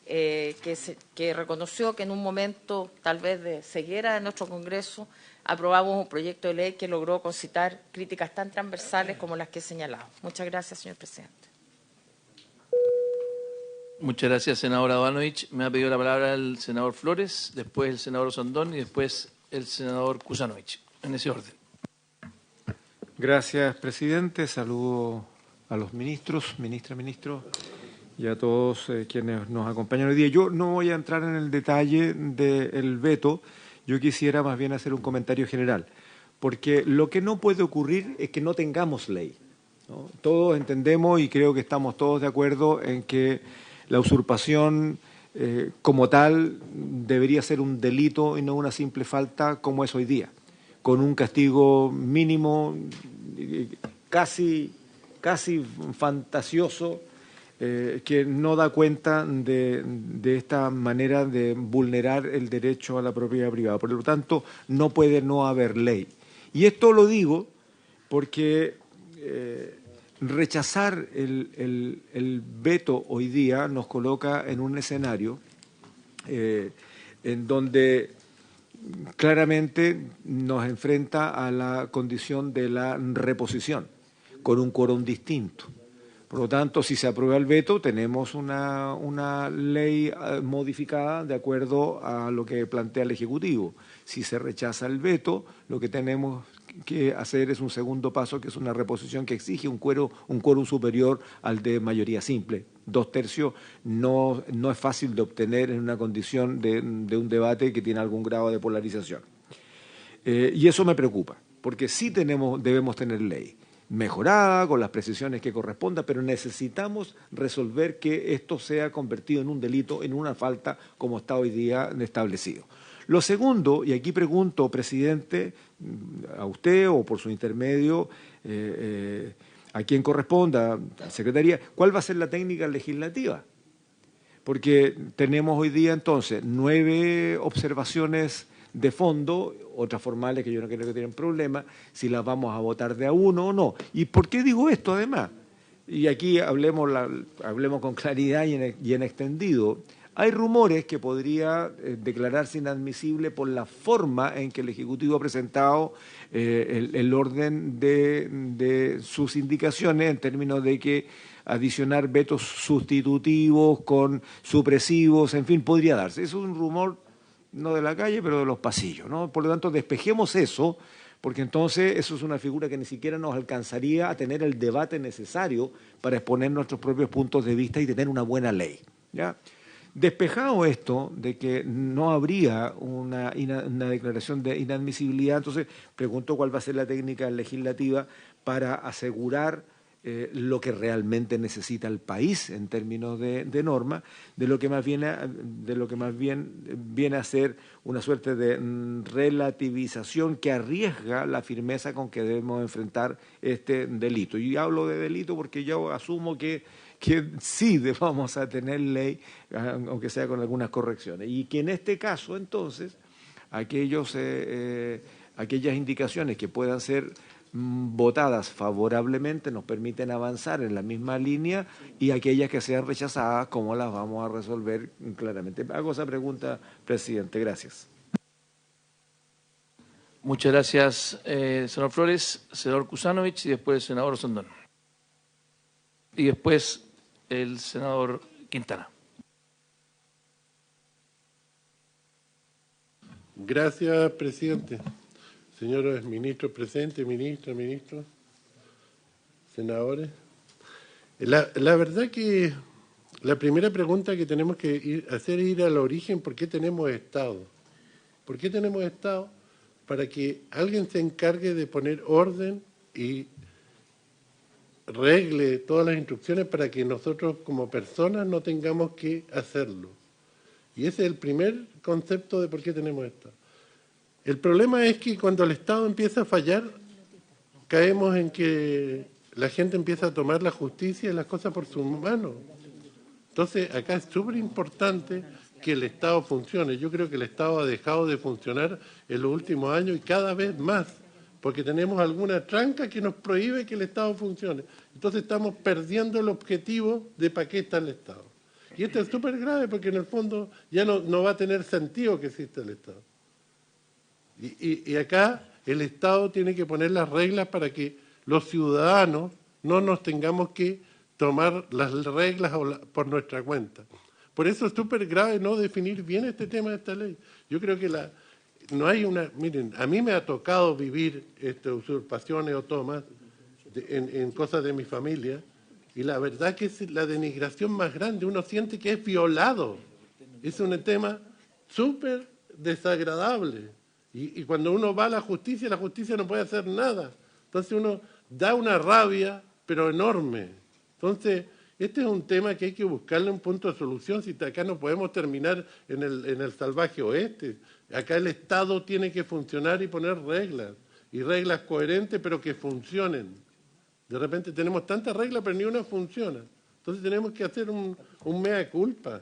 [SPEAKER 5] que reconoció que en un momento tal vez de ceguera de nuestro Congreso aprobamos un proyecto de ley que logró concitar críticas tan transversales como las que he señalado. Muchas gracias, señor presidente.
[SPEAKER 1] Muchas gracias, senadora Dobanovich. Me ha pedido la palabra el senador Flores, después el senador Osandón y después el senador Kusanovich, en ese orden.
[SPEAKER 6] Gracias, presidente. Saludo a los ministros, ministros y a todos quienes nos acompañan hoy día. Yo no voy a entrar en el detalle del veto, yo quisiera más bien hacer un comentario general, porque lo que no puede ocurrir es que no tengamos ley, ¿no? Todos entendemos y creo que estamos todos de acuerdo en que la usurpación como tal debería ser un delito y no una simple falta como es hoy día, con un castigo mínimo casi fantasioso, que no da cuenta de esta manera de vulnerar el derecho a la propiedad privada. Por lo tanto, no puede no haber ley. Y esto lo digo porque rechazar el veto hoy día nos coloca en un escenario en donde claramente nos enfrenta a la condición de la reposición, con un quórum distinto. Por lo tanto, si se aprueba el veto, tenemos una ley modificada de acuerdo a lo que plantea el Ejecutivo. Si se rechaza el veto, lo que tenemos que hacer es un segundo paso, que es una reposición que exige un quórum superior al de mayoría simple. 2/3 no es fácil de obtener en una condición de un debate que tiene algún grado de polarización. Y eso me preocupa, porque sí debemos tener ley mejorada, con las precisiones que corresponda, pero necesitamos resolver que esto sea convertido en un delito, en una falta, como está hoy día establecido. Lo segundo, y aquí pregunto, presidente, a usted o por su intermedio, a quien corresponda, a Secretaría, ¿cuál va a ser la técnica legislativa? Porque tenemos hoy día entonces 9 observaciones de fondo, otras formales que yo no creo que tienen problema, si las vamos a votar de a uno o no. ¿Y por qué digo esto además? Y aquí hablemos con claridad y en extendido. Hay rumores que podría declararse inadmisible por la forma en que el Ejecutivo ha presentado el orden de sus indicaciones, en términos de que adicionar vetos sustitutivos con supresivos, en fin, podría darse. Es un rumor no de la calle, pero de los pasillos, ¿no? Por lo tanto, despejemos eso, porque entonces eso es una figura que ni siquiera nos alcanzaría a tener el debate necesario para exponer nuestros propios puntos de vista y tener una buena ley, ¿ya? Despejado esto de que no habría una declaración de inadmisibilidad, entonces pregunto cuál va a ser la técnica legislativa para asegurar lo que realmente necesita el país en términos de norma, de lo que más bien viene a ser una suerte de relativización que arriesga la firmeza con que debemos enfrentar este delito. Y hablo de delito porque yo asumo que sí vamos a tener ley, aunque sea con algunas correcciones. Y que en este caso, entonces, aquellas indicaciones que puedan ser votadas favorablemente nos permiten avanzar en la misma línea, y aquellas que sean rechazadas, ¿cómo las vamos a resolver claramente? Hago esa pregunta, presidente. Gracias.
[SPEAKER 1] Muchas gracias, senador Flores, senador Kusanovich y después el senador Osandón. Y después el senador Quintana.
[SPEAKER 7] Gracias, presidente. Señores ministros presentes, ministros, senadores. La verdad que la primera pregunta que tenemos que hacer es ir al origen. ¿Por qué tenemos Estado? ¿Por qué tenemos Estado? Para que alguien se encargue de poner orden y regle todas las instrucciones para que nosotros como personas no tengamos que hacerlo. Y ese es el primer concepto de por qué tenemos Estado. El problema es que cuando el Estado empieza a fallar, caemos en que la gente empieza a tomar la justicia y las cosas por sus manos. Entonces, acá es súper importante que el Estado funcione. Yo creo que el Estado ha dejado de funcionar en los últimos años y cada vez más, porque tenemos alguna tranca que nos prohíbe que el Estado funcione. Entonces estamos perdiendo el objetivo de para qué está el Estado. Y esto es súper grave porque en el fondo ya no va a tener sentido que exista el Estado. Y acá el Estado tiene que poner las reglas para que los ciudadanos no nos tengamos que tomar las reglas por nuestra cuenta. Por eso es súper grave no definir bien este tema de esta ley. Yo creo que no hay una... Miren, a mí me ha tocado vivir usurpaciones o tomas en cosas de mi familia, y la verdad que es la denigración más grande. Uno siente que es violado. Es un tema súper desagradable. Y cuando uno va a la justicia no puede hacer nada. Entonces uno da una rabia, pero enorme. Entonces, este es un tema que hay que buscarle un punto de solución. Si acá no podemos terminar en el salvaje oeste. Acá el Estado tiene que funcionar y poner reglas. Y reglas coherentes, pero que funcionen. De repente tenemos tantas reglas, pero ni una funciona. Entonces tenemos que hacer un mea culpa.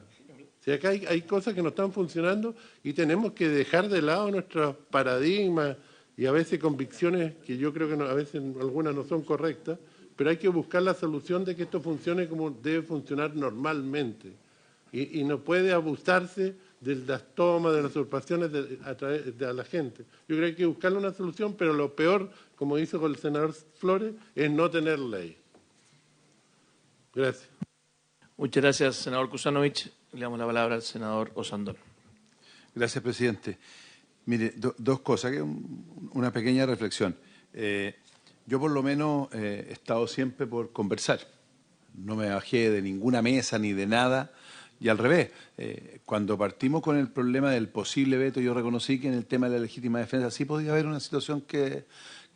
[SPEAKER 7] Si acá hay cosas que no están funcionando y tenemos que dejar de lado nuestros paradigmas y a veces convicciones que yo creo que a veces algunas no son correctas, pero hay que buscar la solución de que esto funcione como debe funcionar normalmente. Y no puede abusarse de las tomas, de las usurpaciones a través de la gente. Yo creo que hay que buscarle una solución, pero lo peor, como hizo con el senador Flores, es no tener ley. Gracias.
[SPEAKER 1] Muchas gracias, senador Kusanovich. Le damos la palabra al senador Osandón.
[SPEAKER 8] Gracias, presidente. Mire, dos cosas, una pequeña reflexión. Yo por lo menos he estado siempre por conversar. No me bajé de ninguna mesa ni de nada. Y al revés, cuando partimos con el problema del posible veto, yo reconocí que en el tema de la legítima defensa sí podía haber una situación que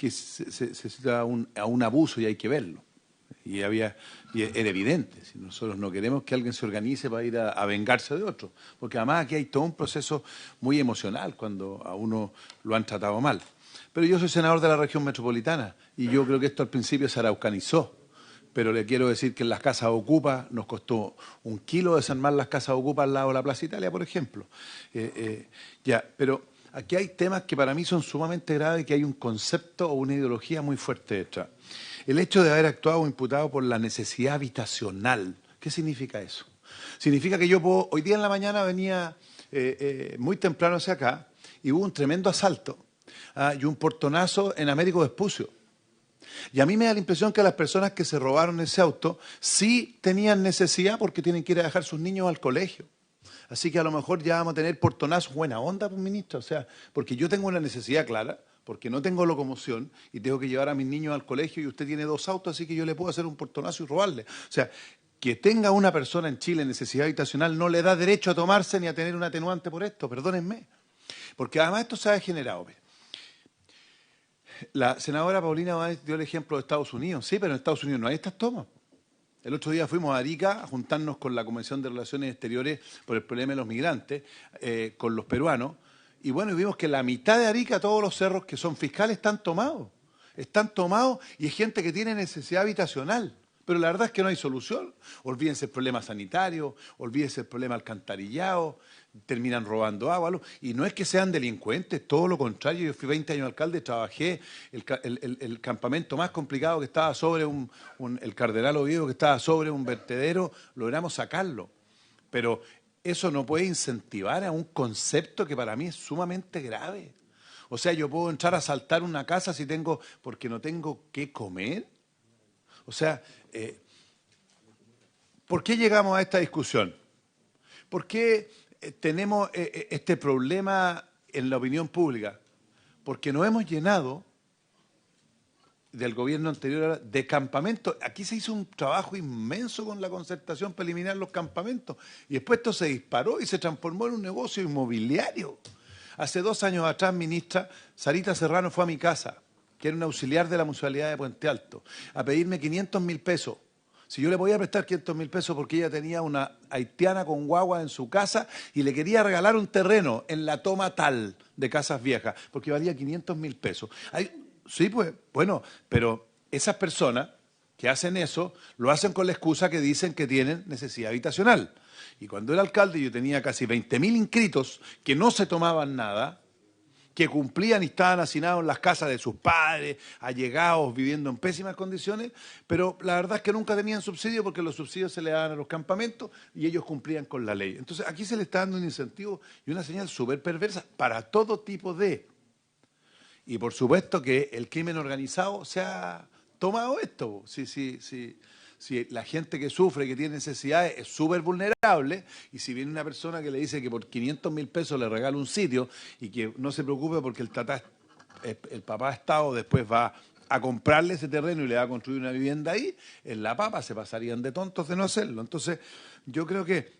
[SPEAKER 8] se cita a un abuso y hay que verlo. Y era evidente, si nosotros no queremos que alguien se organice para ir a vengarse de otro, porque además aquí hay todo un proceso muy emocional cuando a uno lo han tratado mal. Pero yo soy senador de la región metropolitana y yo creo que esto al principio se araucanizó, pero le quiero decir que en las casas ocupas nos costó 1 kilo desarmar las casas ocupas al lado de la Plaza Italia, por ejemplo. Pero aquí hay temas que para mí son sumamente graves y que hay un concepto o una ideología muy fuerte detrás. El hecho de haber actuado imputado por la necesidad habitacional, ¿qué significa eso? Significa que yo puedo... Hoy día en la mañana venía muy temprano hacia acá y hubo un tremendo asalto y un portonazo en Américo Vespucio. Y a mí me da la impresión que las personas que se robaron ese auto sí tenían necesidad porque tienen que ir a dejar sus niños al colegio. Así que a lo mejor ya vamos a tener portonazos buena onda, pues, ministro. O sea, porque yo tengo una necesidad clara, porque no tengo locomoción y tengo que llevar a mis niños al colegio y usted tiene 2 autos, así que yo le puedo hacer un portonazo y robarle. O sea, que tenga una persona en Chile necesidad habitacional no le da derecho a tomarse ni a tener un atenuante por esto, perdónenme. Porque además esto se ha degenerado. La senadora Paulina Báez dio el ejemplo de Estados Unidos. Sí, pero en Estados Unidos no hay estas tomas. El otro día fuimos a Arica a juntarnos con la Convención de Relaciones Exteriores por el problema de los migrantes, con los peruanos, y bueno, vimos que la mitad de Arica, todos los cerros que son fiscales, están tomados y es gente que tiene necesidad habitacional. Pero la verdad es que no hay solución. Olvídense el problema sanitario, olvídense el problema alcantarillado, terminan robando agua. Y no es que sean delincuentes, todo lo contrario. Yo fui 20 años alcalde, trabajé el campamento más complicado que estaba sobre el Cardenal Oviedo, que estaba sobre un vertedero, logramos sacarlo. Pero eso no puede incentivar a un concepto que para mí es sumamente grave. O sea, yo puedo entrar a asaltar una casa porque no tengo qué comer. O sea, ¿por qué llegamos a esta discusión? ¿Por qué tenemos este problema en la opinión pública? Porque nos hemos llenado del gobierno anterior de campamentos. Aquí se hizo un trabajo inmenso con la concertación para eliminar los campamentos y después esto se disparó y se transformó en un negocio inmobiliario. Hace 2 años atrás, ministra, Sarita Serrano fue a mi casa, que era un auxiliar de la Municipalidad de Puente Alto, a pedirme 500.000 pesos. Si yo le podía prestar 500.000 pesos porque ella tenía una haitiana con guagua en su casa y le quería regalar un terreno en la toma tal de Casas Viejas, porque valía 500.000 pesos. Sí, pues, bueno, pero esas personas que hacen eso, lo hacen con la excusa que dicen que tienen necesidad habitacional. Y cuando era alcalde yo tenía casi 20.000 inscritos que no se tomaban nada, que cumplían y estaban hacinados en las casas de sus padres, allegados, viviendo en pésimas condiciones, pero la verdad es que nunca tenían subsidio porque los subsidios se le daban a los campamentos y ellos cumplían con la ley. Entonces aquí se le está dando un incentivo y una señal súper perversa para todo tipo de... Y por supuesto que el crimen organizado se ha tomado esto. Si la gente que sufre, que tiene necesidades, es súper vulnerable, y si viene una persona que le dice que por 500.000 pesos le regala un sitio y que no se preocupe porque el papá Estado después va a comprarle ese terreno y le va a construir una vivienda ahí, en la papa se pasarían de tontos de no hacerlo. Entonces, yo creo que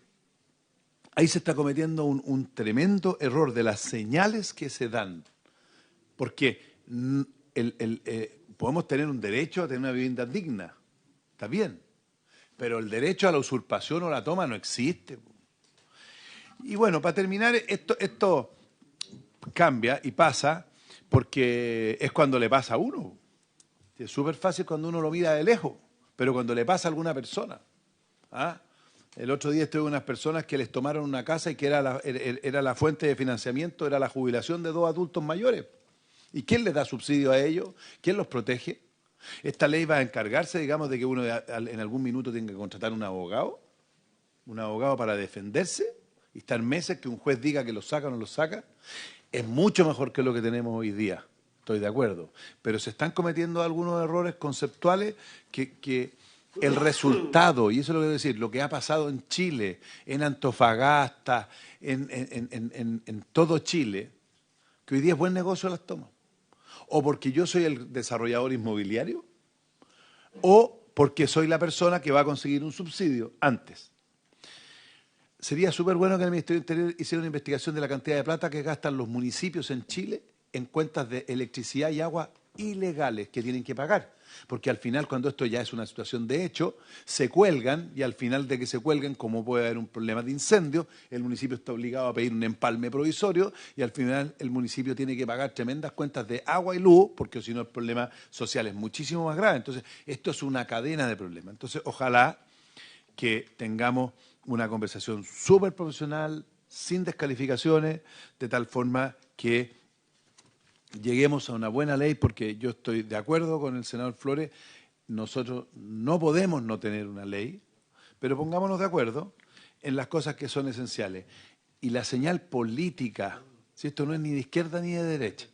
[SPEAKER 8] ahí se está cometiendo un tremendo error de las señales que se dan. Porque podemos tener un derecho a tener una vivienda digna. Está bien, pero el derecho a la usurpación o la toma no existe. Y bueno, para terminar, esto cambia y pasa porque es cuando le pasa a uno. Es súper fácil cuando uno lo mira de lejos, pero cuando le pasa a alguna persona. El otro día estuve con unas personas que les tomaron una casa y que era la fuente de financiamiento, era la jubilación de 2 adultos mayores. ¿Y quién les da subsidio a ellos? ¿Quién los protege? ¿Esta ley va a encargarse, digamos, de que uno en algún minuto tenga que contratar un abogado para defenderse y estar meses que un juez diga que lo saca o no lo saca? Es mucho mejor que lo que tenemos hoy día, estoy de acuerdo, pero se están cometiendo algunos errores conceptuales que el resultado, y eso es lo que quiero decir, lo que ha pasado en Chile, en Antofagasta, en todo Chile, que hoy día es buen negocio las tomas. O porque yo soy el desarrollador inmobiliario, o porque soy la persona que va a conseguir un subsidio antes. Sería súper bueno que el Ministerio del Interior hiciera una investigación de la cantidad de plata que gastan los municipios en Chile en cuentas de electricidad y agua ilegales que tienen que pagar. Porque al final, cuando esto ya es una situación de hecho, se cuelgan, y al final de que se cuelguen, como puede haber un problema de incendio, el municipio está obligado a pedir un empalme provisorio y al final el municipio tiene que pagar tremendas cuentas de agua y luz, porque si no el problema social es muchísimo más grave. Entonces, esto es una cadena de problemas. Entonces, ojalá que tengamos una conversación súper profesional, sin descalificaciones, de tal forma que lleguemos a una buena ley, porque yo estoy de acuerdo con el senador Flores, nosotros no podemos no tener una ley, pero pongámonos de acuerdo en las cosas que son esenciales. Y la señal política, si esto no es ni de izquierda ni de derecha,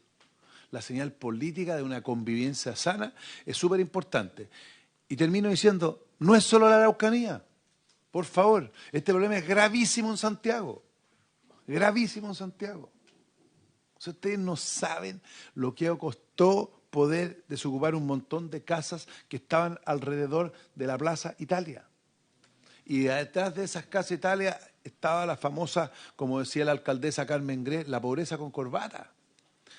[SPEAKER 8] la señal política de una convivencia sana es súper importante. Y termino diciendo, no es solo la Araucanía, por favor, este problema es gravísimo en Santiago, gravísimo en Santiago. O sea, ustedes no saben lo que costó poder desocupar un montón de casas que estaban alrededor de la Plaza Italia. Y detrás de esas casas Italia estaba la famosa, como decía la alcaldesa Carmen Gré, la pobreza con corbata.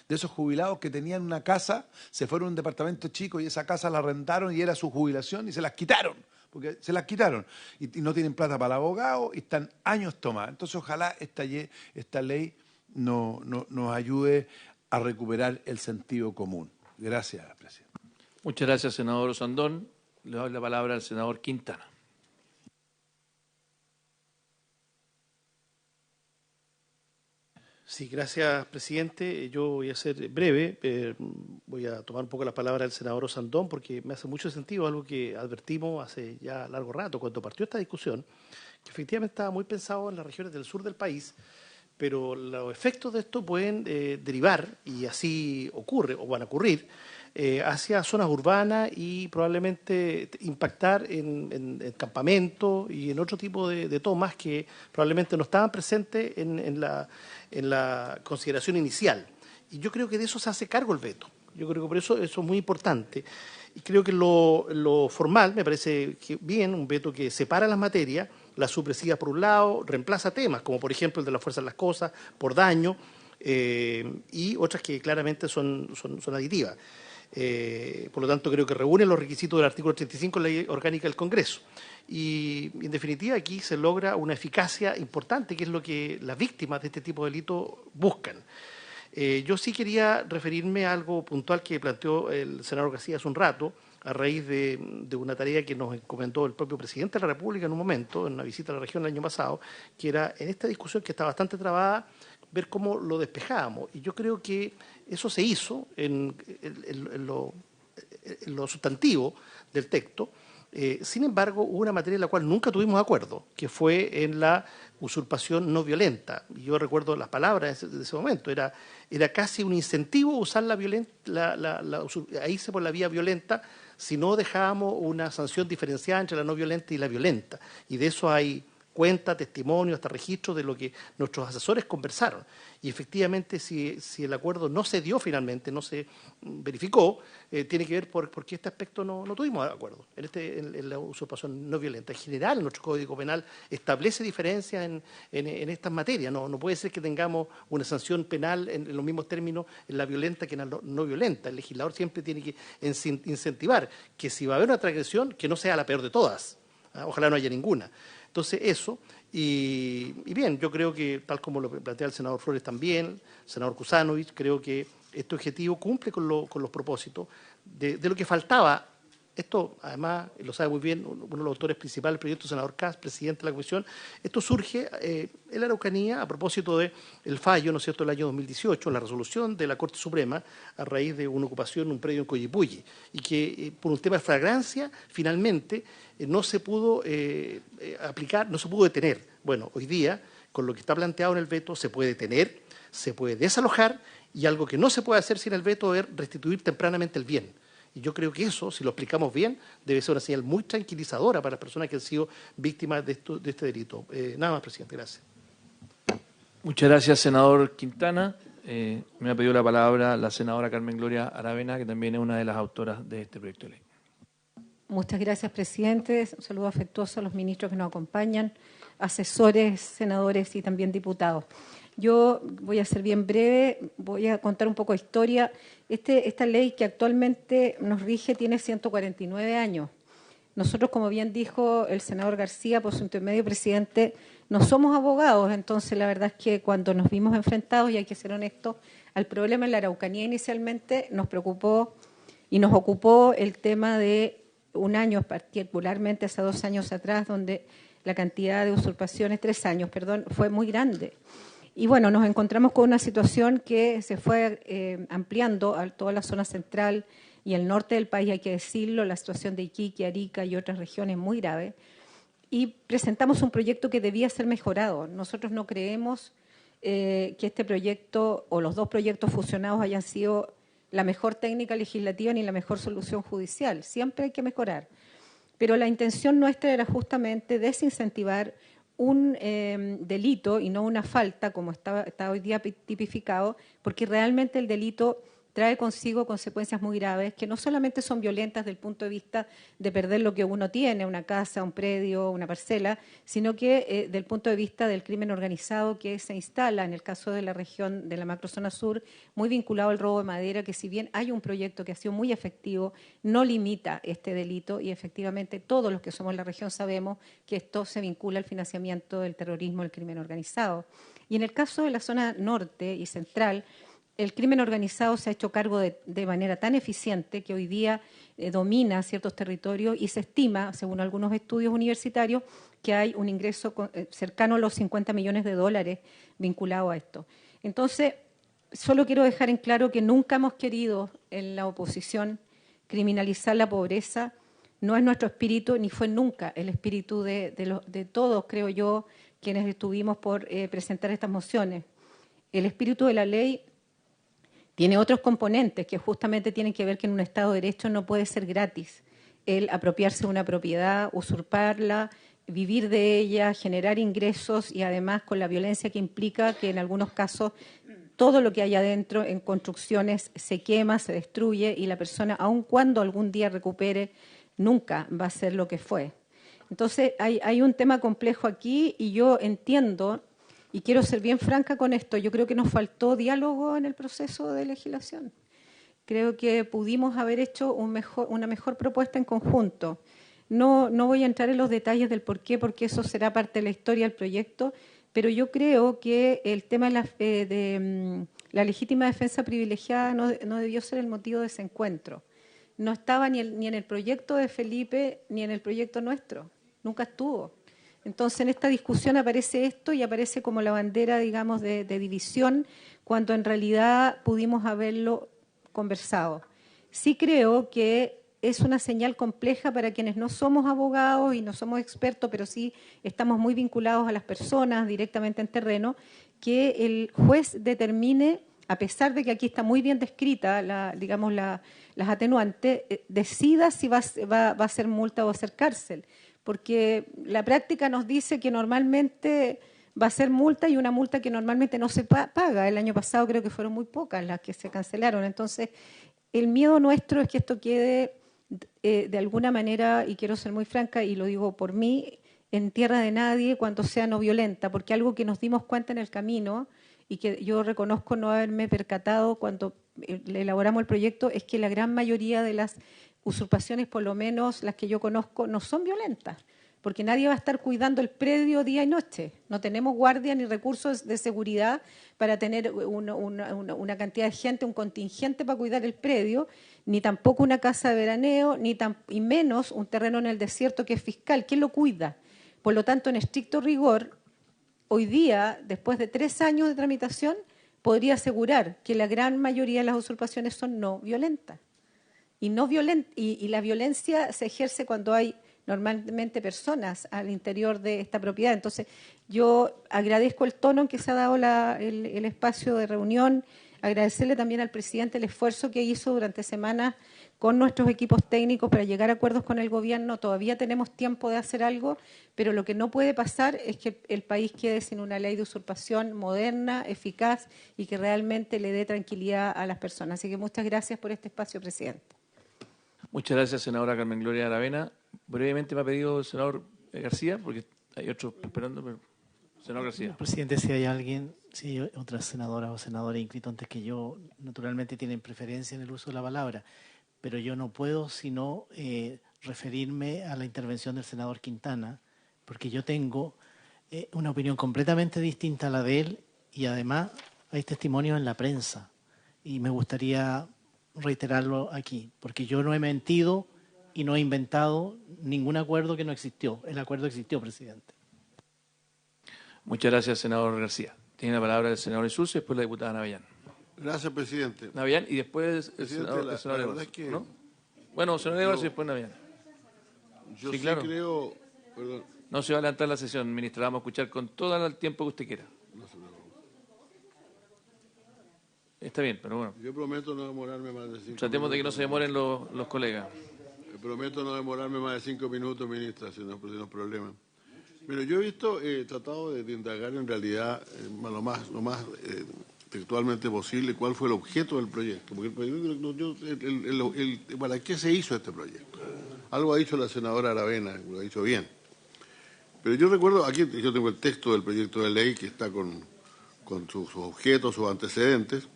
[SPEAKER 8] De esos jubilados que tenían una casa, se fueron a un departamento chico y esa casa la arrendaron y era su jubilación y se las quitaron. Porque se las quitaron y no tienen plata para el abogado y están años tomadas. Entonces, ojalá esta ley nos ayude a recuperar el sentido común. Gracias, presidente.
[SPEAKER 1] Muchas gracias, senador Osandón. Le doy la palabra al senador Quintana.
[SPEAKER 9] Sí, gracias, presidente. Yo voy a ser breve. Voy a tomar un poco la palabra del senador Osandón porque me hace mucho sentido algo que advertimos hace ya largo rato, cuando partió esta discusión, que efectivamente estaba muy pensado en las regiones del sur del país, pero los efectos de esto pueden derivar, y así ocurre o van a ocurrir, hacia zonas urbanas y probablemente impactar en campamentos y en otro tipo de tomas que probablemente no estaban presentes en la consideración inicial. Y yo creo que de eso se hace cargo el veto. Yo creo que por eso es muy importante. Y creo que lo formal me parece que bien, un veto que separa las materias, las supresivas por un lado, reemplaza temas, como por ejemplo el de la fuerza de las cosas, por daño, y otras que claramente son aditivas. Por lo tanto, creo que reúne los requisitos del artículo 35 de la Ley Orgánica del Congreso. Y, en definitiva, aquí se logra una eficacia importante, que es lo que las víctimas de este tipo de delitos buscan. Yo sí quería referirme a algo puntual que planteó el senador García hace un rato, a raíz de una tarea que nos encomendó el propio presidente de la República en un momento, en una visita a la región el año pasado, que era en esta discusión que está bastante trabada ver cómo lo despejábamos. Y yo creo que eso se hizo en lo sustantivo del texto. Sin embargo, hubo una materia en la cual nunca tuvimos acuerdo, que fue en la usurpación no violenta. Y yo recuerdo las palabras de ese momento. Era casi un incentivo usar la a irse por la vía violenta si no dejábamos una sanción diferenciada entre la no violenta y la violenta. Y de eso hay cuenta, testimonio, hasta registros de lo que nuestros asesores conversaron. Y efectivamente, si el acuerdo no se dio finalmente, no se verificó, tiene que ver porque este aspecto no tuvimos acuerdo en la usurpación no violenta. En general, nuestro Código Penal establece diferencias en estas materias. No puede ser que tengamos una sanción penal en los mismos términos en la violenta que en la no violenta. El legislador siempre tiene que incentivar que si va a haber una transgresión, que no sea la peor de todas. Ojalá no haya ninguna. Entonces, eso, y bien, yo creo que, tal como lo plantea el senador Flores también, el senador Kusanovich, creo que este objetivo cumple con los propósitos de lo que faltaba. Esto, además, lo sabe muy bien uno de los autores principales del proyecto, el senador Kass, presidente de la Comisión. Esto surge en la Araucanía a propósito del fallo, ¿no es cierto?, del año 2018, la resolución de la Corte Suprema a raíz de una ocupación en un predio en Coyipulli, y que por un tema de flagrancia, finalmente, no se pudo aplicar, no se pudo detener. Bueno, hoy día, con lo que está planteado en el veto, se puede detener, se puede desalojar, y algo que no se puede hacer sin el veto es restituir tempranamente el bien. Y yo creo que eso, si lo explicamos bien, debe ser una señal muy tranquilizadora para las personas que han sido víctimas de este delito. Nada más, presidente. Gracias.
[SPEAKER 1] Muchas gracias, senador Quintana. Me ha pedido la palabra la senadora Carmen Gloria Aravena, que también es una de las autoras de este proyecto de ley.
[SPEAKER 10] Muchas gracias, presidente. Un saludo afectuoso a los ministros que nos acompañan, asesores, senadores y también diputados. Yo voy a ser bien breve, voy a contar un poco de historia. Esta ley que actualmente nos rige tiene 149 años. Nosotros, como bien dijo el senador García, por su intermedio, presidente, no somos abogados, entonces la verdad es que cuando nos vimos enfrentados, y hay que ser honestos, al problema en la Araucanía inicialmente nos preocupó y nos ocupó el tema de un año, particularmente hace 2 años atrás, donde la cantidad de usurpaciones, 3 años, perdón, fue muy grande. Y bueno, nos encontramos con una situación que se fue ampliando a toda la zona central y el norte del país, hay que decirlo, la situación de Iquique, Arica y otras regiones muy grave. Y presentamos un proyecto que debía ser mejorado. Nosotros no creemos que este proyecto o los 2 proyectos fusionados hayan sido la mejor técnica legislativa ni la mejor solución judicial. Siempre hay que mejorar. Pero la intención nuestra era justamente desincentivar un delito y no una falta, como está hoy día tipificado, porque realmente el delito trae consigo consecuencias muy graves, que no solamente son violentas desde el punto de vista de perder lo que uno tiene, una casa, un predio, una parcela, sino que desde el punto de vista del crimen organizado que se instala en el caso de la región de la macrozona sur, muy vinculado al robo de madera, que si bien hay un proyecto que ha sido muy efectivo, no limita este delito y efectivamente todos los que somos en la región sabemos que esto se vincula al financiamiento del terrorismo, del crimen organizado. Y en el caso de la zona norte y central, el crimen organizado se ha hecho cargo de manera tan eficiente que hoy día domina ciertos territorios y se estima, según algunos estudios universitarios, que hay un ingreso cercano a los 50 millones de dólares vinculado a esto. Entonces, solo quiero dejar en claro que nunca hemos querido en la oposición criminalizar la pobreza, no es nuestro espíritu ni fue nunca el espíritu de todos, creo yo, quienes estuvimos por presentar estas mociones. El espíritu de la ley tiene otros componentes que justamente tienen que ver que en un Estado de Derecho no puede ser gratis el apropiarse de una propiedad, usurparla, vivir de ella, generar ingresos y además con la violencia que implica que en algunos casos todo lo que hay adentro en construcciones se quema, se destruye y la persona, aun cuando algún día recupere, nunca va a ser lo que fue. Entonces hay un tema complejo aquí y yo entiendo. Y quiero ser bien franca con esto, yo creo que nos faltó diálogo en el proceso de legislación. Creo que pudimos haber hecho una mejor propuesta en conjunto. No voy a entrar en los detalles del por qué, porque eso será parte de la historia del proyecto, pero yo creo que el tema de la legítima defensa privilegiada no debió ser el motivo de ese encuentro. No estaba ni en el proyecto de Felipe ni en el proyecto nuestro, nunca estuvo. Entonces, en esta discusión aparece esto y aparece como la bandera, digamos, de división, cuando en realidad pudimos haberlo conversado. Sí creo que es una señal compleja para quienes no somos abogados y no somos expertos, pero sí estamos muy vinculados a las personas directamente en terreno, que el juez determine, a pesar de que aquí está muy bien descrita, las atenuantes, decida si va a ser multa o va a ser cárcel. Porque la práctica nos dice que normalmente va a ser multa y una multa que normalmente no se paga. El año pasado creo que fueron muy pocas las que se cancelaron. Entonces, el miedo nuestro es que esto quede de alguna manera, y quiero ser muy franca y lo digo por mí, en tierra de nadie cuando sea no violenta, porque algo que nos dimos cuenta en el camino y que yo reconozco no haberme percatado cuando elaboramos el proyecto es que la gran mayoría de las usurpaciones, por lo menos las que yo conozco, no son violentas, porque nadie va a estar cuidando el predio día y noche. No tenemos guardia ni recursos de seguridad para tener una cantidad de gente, un contingente para cuidar el predio, ni tampoco una casa de veraneo, y menos un terreno en el desierto que es fiscal. ¿Quién lo cuida? Por lo tanto, en estricto rigor, hoy día, después de 3 años de tramitación, podría asegurar que la gran mayoría de las usurpaciones son no violentas. Y la violencia se ejerce cuando hay normalmente personas al interior de esta propiedad. Entonces, yo agradezco el tono en que se ha dado el espacio de reunión, agradecerle también al presidente el esfuerzo que hizo durante semanas con nuestros equipos técnicos para llegar a acuerdos con el gobierno. Todavía tenemos tiempo de hacer algo, pero lo que no puede pasar es que el país quede sin una ley de usurpación moderna, eficaz y que realmente le dé tranquilidad a las personas. Así que muchas gracias por este espacio, presidente.
[SPEAKER 1] Muchas gracias, senadora Carmen Gloria Aravena. Brevemente me ha pedido el senador García, porque hay otros esperando, pero senador García.
[SPEAKER 4] Presidente, si hay alguien, si hay otras senadoras o senadores inscritos antes que yo, naturalmente tienen preferencia en el uso de la palabra, pero yo no puedo sino referirme a la intervención del senador Quintana, porque yo tengo una opinión completamente distinta a la de él y además hay testimonios en la prensa y me gustaría reiterarlo aquí, porque yo no he mentido y no he inventado ningún acuerdo que no existió. El acuerdo existió, presidente.
[SPEAKER 1] Muchas gracias, senador García. Tiene la palabra el senador Jesús y después la diputada Navellán.
[SPEAKER 11] Gracias, presidente.
[SPEAKER 1] Navellán y después el
[SPEAKER 11] Presidente,
[SPEAKER 1] senador
[SPEAKER 11] la
[SPEAKER 1] Evas,
[SPEAKER 11] verdad es que
[SPEAKER 1] ¿no? Bueno, senador Evas y después Navellán.
[SPEAKER 11] Yo
[SPEAKER 1] sí, claro.
[SPEAKER 11] creo... Perdón.
[SPEAKER 1] No se va a adelantar la sesión, ministra. Vamos a escuchar con todo el tiempo que usted quiera. Está bien, pero bueno.
[SPEAKER 11] Yo prometo no demorarme más de 5 minutos.
[SPEAKER 1] Tratemos de que no se demoren los colegas.
[SPEAKER 11] Prometo no demorarme más de 5 minutos, ministra, si no es problema. Pero yo he visto, tratado de indagar en realidad lo más textualmente posible cuál fue el objeto del proyecto. Porque ¿para qué se hizo este proyecto? Algo ha dicho la senadora Aravena, lo ha dicho bien. Pero yo recuerdo, aquí yo tengo el texto del proyecto de ley que está con sus objetos, sus antecedentes,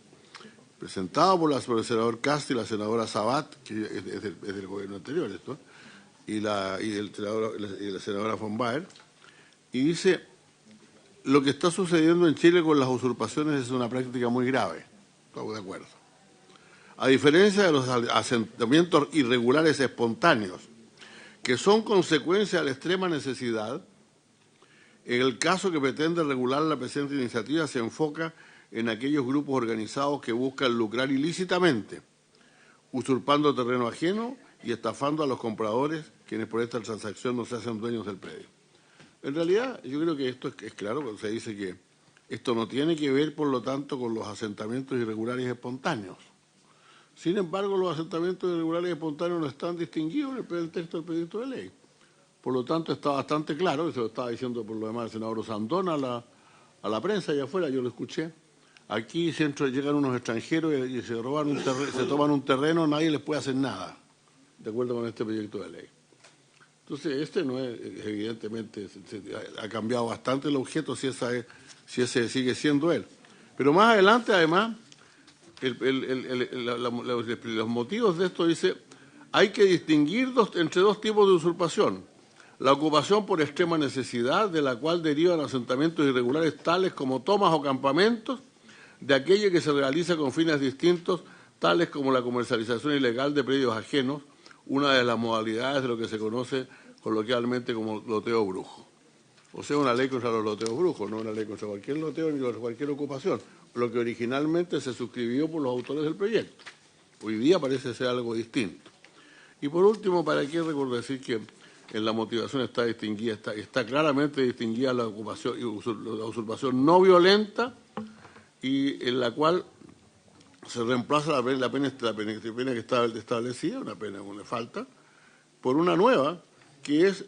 [SPEAKER 11] presentado por el senador Cast y la senadora Sabat, que es del gobierno anterior esto, y la senadora von Baer, y dice, lo que está sucediendo en Chile con las usurpaciones es una práctica muy grave. Estamos de acuerdo. A diferencia de los asentamientos irregulares espontáneos, que son consecuencia de la extrema necesidad, en el caso que pretende regular la presente iniciativa se enfoca en aquellos grupos organizados que buscan lucrar ilícitamente, usurpando terreno ajeno y estafando a los compradores, quienes por esta transacción no se hacen dueños del predio. En realidad, yo creo que esto es claro, cuando se dice que esto no tiene que ver, por lo tanto, con los asentamientos irregulares espontáneos. Sin embargo, los asentamientos irregulares espontáneos no están distinguidos en el texto del proyecto de ley. Por lo tanto, está bastante claro, eso lo estaba diciendo por lo demás el senador Osandón a la prensa allá afuera, yo lo escuché. Aquí llegan unos extranjeros y se toman un terreno, nadie les puede hacer nada, de acuerdo con este proyecto de ley. Entonces, no es, evidentemente, ha cambiado bastante el objeto si ese sigue siendo él. Pero más adelante, además, los motivos de esto dice, hay que distinguir entre dos tipos de usurpación. La ocupación por extrema necesidad, de la cual derivan asentamientos irregulares tales como tomas o campamentos, de aquello que se realiza con fines distintos, tales como la comercialización ilegal de predios ajenos, una de las modalidades de lo que se conoce coloquialmente como loteo brujo. O sea, una ley contra los loteos brujos, no una ley contra cualquier loteo ni contra cualquier ocupación, lo que originalmente se suscribió por los autores del proyecto. Hoy día parece ser algo distinto. Y por último, ¿para qué recuerdo decir que en la motivación está distinguida, está claramente distinguida la ocupación y la usurpación no violenta, y en la cual se reemplaza la pena que está establecida, una pena, una falta, por una nueva que es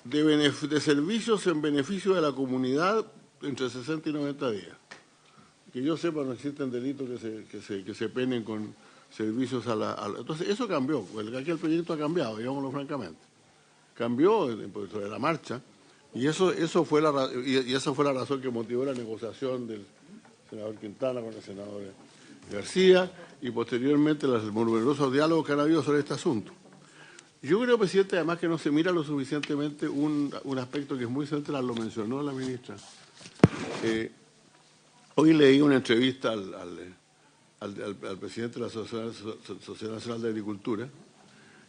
[SPEAKER 11] de servicios en beneficio de la comunidad entre 60 y 90 días. Que yo sepa, no existen delitos que se penen con servicios a la... Entonces, eso cambió. Aquí el proyecto ha cambiado, digámoslo francamente. Cambió sobre la marcha, y eso fue esa fue la razón que motivó la negociación del senador Quintana con el senador García, y posteriormente los numerosos diálogos que han habido sobre este asunto. Yo creo, presidente, además que no se mira lo suficientemente un aspecto que es muy central, lo mencionó la ministra. Hoy leí una entrevista al presidente de la Sociedad Nacional de Agricultura,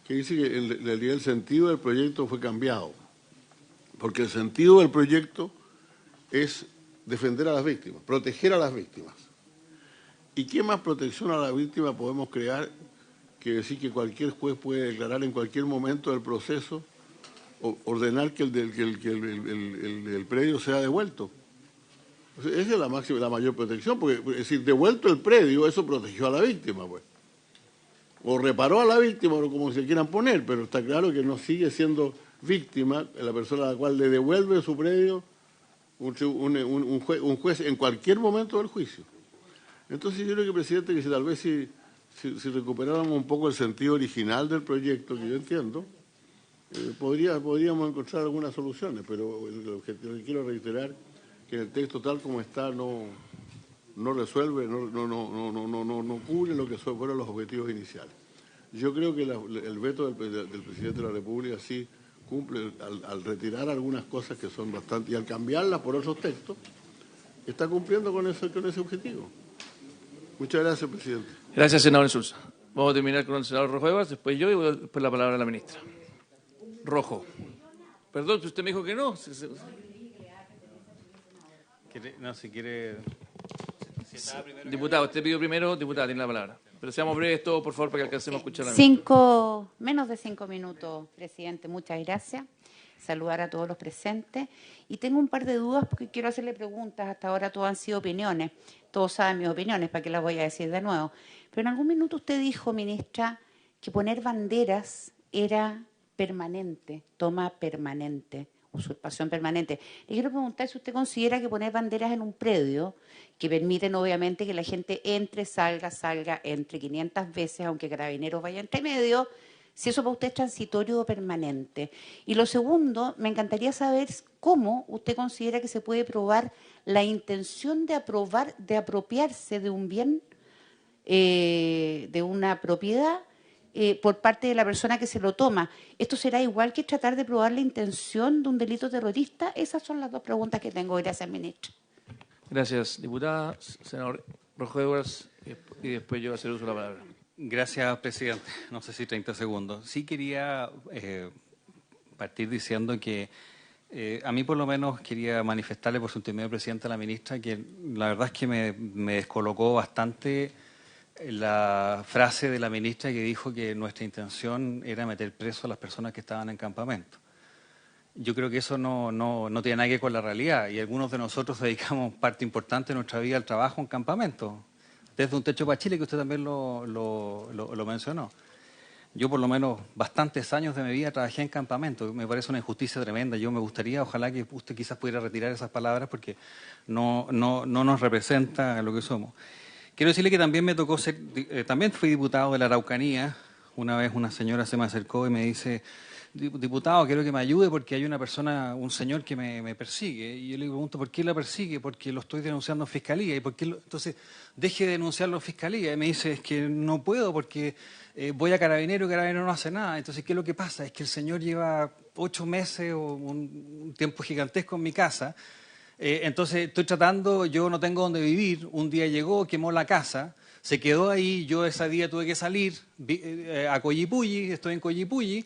[SPEAKER 11] que dice que en realidad el sentido del proyecto fue cambiado, porque el sentido del proyecto es defender a las víctimas, proteger a las víctimas. ¿Y qué más protección a la víctima podemos crear que decir que cualquier juez puede declarar en cualquier momento del proceso, ordenar que el predio sea devuelto? O sea, esa es la mayor protección, porque es decir, devuelto el predio, eso protegió a la víctima, pues. O reparó a la víctima, o como se quieran poner, pero está claro que no sigue siendo víctima la persona a la cual le devuelve su predio un juez en cualquier momento del juicio. Entonces yo creo que, presidente, que si tal vez si recuperáramos un poco el sentido original del proyecto, que yo entiendo, podríamos encontrar algunas soluciones, pero lo que quiero reiterar que el texto tal como está no resuelve, no cubre lo que fueron los objetivos iniciales. Yo creo que el veto del presidente de la República sí cumple, al retirar algunas cosas que son bastante, y al cambiarlas por otros textos, está cumpliendo con ese objetivo. Muchas gracias, presidente.
[SPEAKER 1] Gracias, senador Insulza. Vamos a terminar con el senador Rojo Evas, después yo, y después la palabra a la ministra. Rojo. Perdón, si usted me dijo que no.
[SPEAKER 12] No, si quiere...
[SPEAKER 1] Diputado, usted pidió primero, diputada, tiene la palabra. Pero seamos breves todos, por favor, para que alcancemos a escuchar a la ministra.
[SPEAKER 13] Menos de 5 minutos, presidente. Muchas gracias. Saludar a todos los presentes. Y tengo un par de dudas porque quiero hacerle preguntas. Hasta ahora todo han sido opiniones. Todos saben mis opiniones, ¿para qué las voy a decir de nuevo? Pero en algún minuto usted dijo, ministra, que poner banderas era permanente, toma permanente, usurpación permanente. Le quiero preguntar si usted considera que poner banderas en un predio, que permiten obviamente que la gente entre, salga, entre 500 veces, aunque Carabineros vaya entre medio, si eso para usted es transitorio o permanente. Y lo segundo, me encantaría saber cómo usted considera que se puede probar la intención de apropiarse de un bien, de una propiedad, por parte de la persona que se lo toma. ¿Esto será igual que tratar de probar la intención de un delito terrorista? Esas son las dos preguntas que tengo. Gracias, ministra.
[SPEAKER 1] Gracias, diputada. Senador Rojo Evas, y después yo hacer uso de la palabra.
[SPEAKER 12] Gracias, presidente. No sé si 30 segundos. Sí quería partir diciendo que a mí por lo menos quería manifestarle por su intermedio, presidente, a la ministra, que la verdad es que me descolocó bastante la frase de la ministra que dijo que nuestra intención era meter preso a las personas que estaban en campamento. Yo creo que eso no tiene nada que ver con la realidad, y algunos de nosotros dedicamos parte importante de nuestra vida al trabajo en campamento, desde Un Techo para Chile, que usted también lo mencionó. Yo por lo menos bastantes años de mi vida trabajé en campamento. Me parece una injusticia tremenda. Yo me gustaría, ojalá que usted quizás pudiera retirar esas palabras porque no nos representa lo que somos. Quiero decirle que también me tocó ser, también fui diputado de la Araucanía. Una vez una señora se me acercó y me dice, diputado, quiero que me ayude porque hay una persona, un señor que me persigue. Y yo le pregunto, ¿por qué la persigue? Porque lo estoy denunciando en fiscalía. ¿Y por qué entonces, deje de denunciarlo en fiscalía? Y me dice, es que no puedo porque voy a Carabineros y Carabineros no hace nada. Entonces, ¿qué es lo que pasa? Es que el señor lleva 8 meses o un tiempo gigantesco en mi casa. Entonces, estoy tratando, yo no tengo dónde vivir. Un día llegó, quemó la casa, se quedó ahí. Yo ese día tuve que salir a Collipulli, estoy en Collipulli.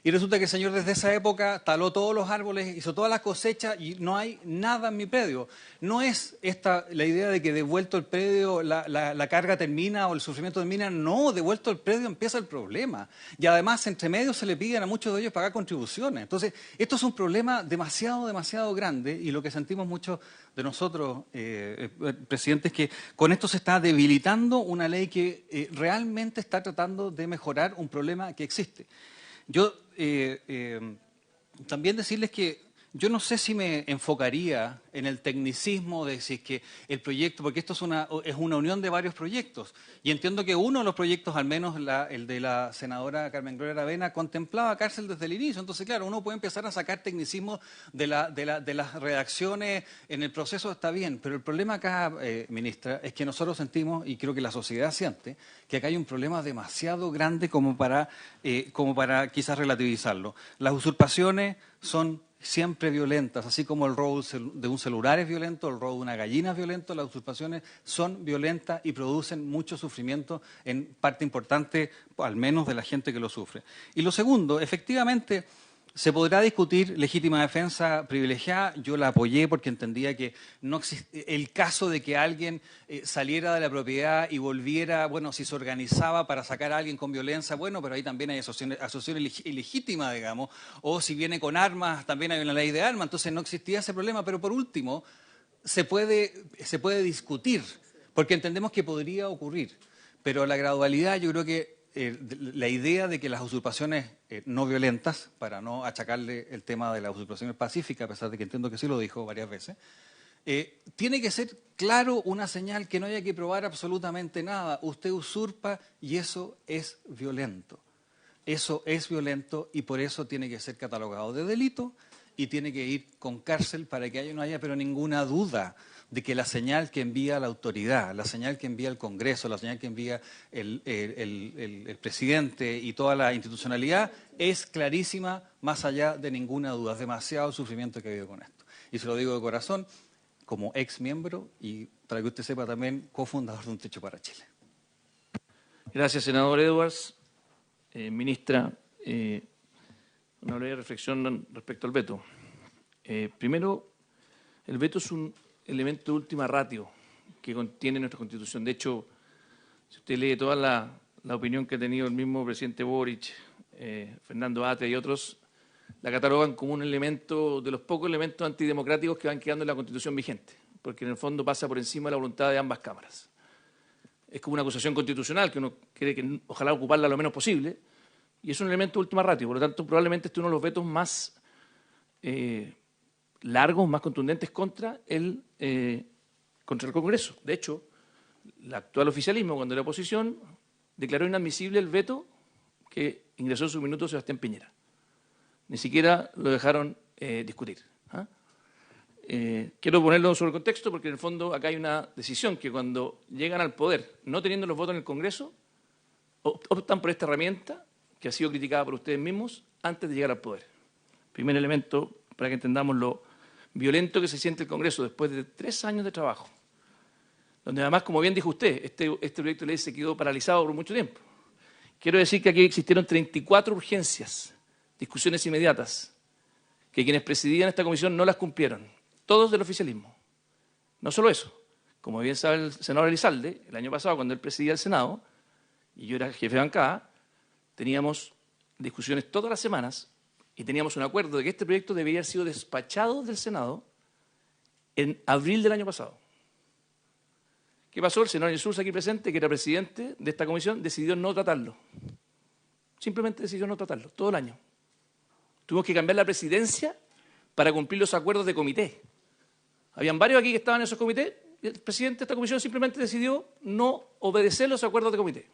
[SPEAKER 12] Y resulta que el señor desde esa época taló todos los árboles, hizo todas las cosechas y no hay nada en mi predio. No es esta la idea de que devuelto el predio la carga termina o el sufrimiento termina. No, devuelto el predio empieza el problema. Y además, entre medio se le piden a muchos de ellos pagar contribuciones. Entonces, esto es un problema demasiado grande y lo que sentimos muchos de nosotros, presidente, es que con esto se está debilitando una ley que realmente está tratando de mejorar un problema que existe. Yo también decirles que yo no sé si me enfocaría en el tecnicismo de decir que el proyecto, porque esto es una unión de varios proyectos, y entiendo que uno de los proyectos, al menos el de la senadora Carmen Gloria Aravena, contemplaba cárcel desde el inicio. Entonces, claro, uno puede empezar a sacar tecnicismo de las redacciones en el proceso, está bien, pero el problema acá, ministra, es que nosotros sentimos, y creo que la sociedad siente, que acá hay un problema demasiado grande como para quizás relativizarlo. Las usurpaciones son siempre violentas, así como el robo de un celular es violento, el robo de una gallina es violento, las usurpaciones son violentas y producen mucho sufrimiento en parte importante, al menos de la gente que lo sufre. Y lo segundo, efectivamente, se podrá discutir legítima defensa privilegiada. Yo la apoyé porque entendía que no el caso de que alguien saliera de la propiedad y volviera, bueno, si se organizaba para sacar a alguien con violencia, bueno, pero ahí también hay asociación ilegítima, digamos, o si viene con armas, también hay una ley de armas, entonces no existía ese problema, pero por último, se puede discutir, porque entendemos que podría ocurrir, pero la gradualidad yo creo que la idea de que las usurpaciones no violentas, para no achacarle el tema de las usurpaciones pacíficas, a pesar de que entiendo que sí lo dijo varias veces, tiene que ser claro una señal que no haya que probar absolutamente nada. Usted usurpa y eso es violento. Eso es violento y por eso tiene que ser catalogado de delito y tiene que ir con cárcel para que no haya pero ninguna duda de que la señal que envía la autoridad, la señal que envía el Congreso, la señal que envía el presidente y toda la institucionalidad es clarísima, más allá de ninguna duda. Es demasiado sufrimiento que ha habido con esto. Y se lo digo de corazón, como ex miembro y para que usted sepa también cofundador de Un Techo para Chile.
[SPEAKER 1] Gracias, senador Edwards. Ministra, una breve reflexión respecto al veto. Primero, el veto es un elemento de última ratio que contiene nuestra Constitución. De hecho, si usted lee toda la opinión que ha tenido el mismo presidente Boric, Fernando Atria y otros, la catalogan como un elemento de los pocos elementos antidemocráticos que van quedando en la Constitución vigente, porque en el fondo pasa por encima de la voluntad de ambas cámaras. Es como una acusación constitucional que uno quiere que ojalá ocuparla lo menos posible, y es un elemento de última ratio. Por lo tanto, probablemente este es uno de los vetos más largos, más contundentes contra el Congreso. De hecho, el actual oficialismo, cuando era oposición, declaró inadmisible el veto que ingresó en su minuto Sebastián Piñera. Ni siquiera lo dejaron discutir. Quiero ponerlo sobre el contexto porque en el fondo acá hay una decisión que cuando llegan al poder, no teniendo los votos en el Congreso, optan por esta herramienta que ha sido criticada por ustedes mismos antes de llegar al poder. Primer elemento para que entendamos lo violento que se siente el Congreso después de 3 años de trabajo, donde además, como bien dijo usted, este proyecto de ley se quedó paralizado por mucho tiempo. Quiero decir que aquí existieron 34 urgencias, discusiones inmediatas, que quienes presidían esta comisión no las cumplieron, todos del oficialismo. No solo eso, como bien sabe el senador Elizalde, el año pasado cuando él presidía el Senado, y yo era jefe de bancada, teníamos discusiones todas las semanas y teníamos un acuerdo de que este proyecto debía haber sido despachado del Senado en abril del año pasado. ¿Qué pasó? El senador Insulza aquí presente, que era presidente de esta comisión, decidió no tratarlo. Simplemente decidió no tratarlo, todo el año. Tuvimos que cambiar la presidencia para cumplir los acuerdos de comité. Habían varios aquí que estaban en esos comités y el presidente de esta comisión simplemente decidió no obedecer los acuerdos de comité.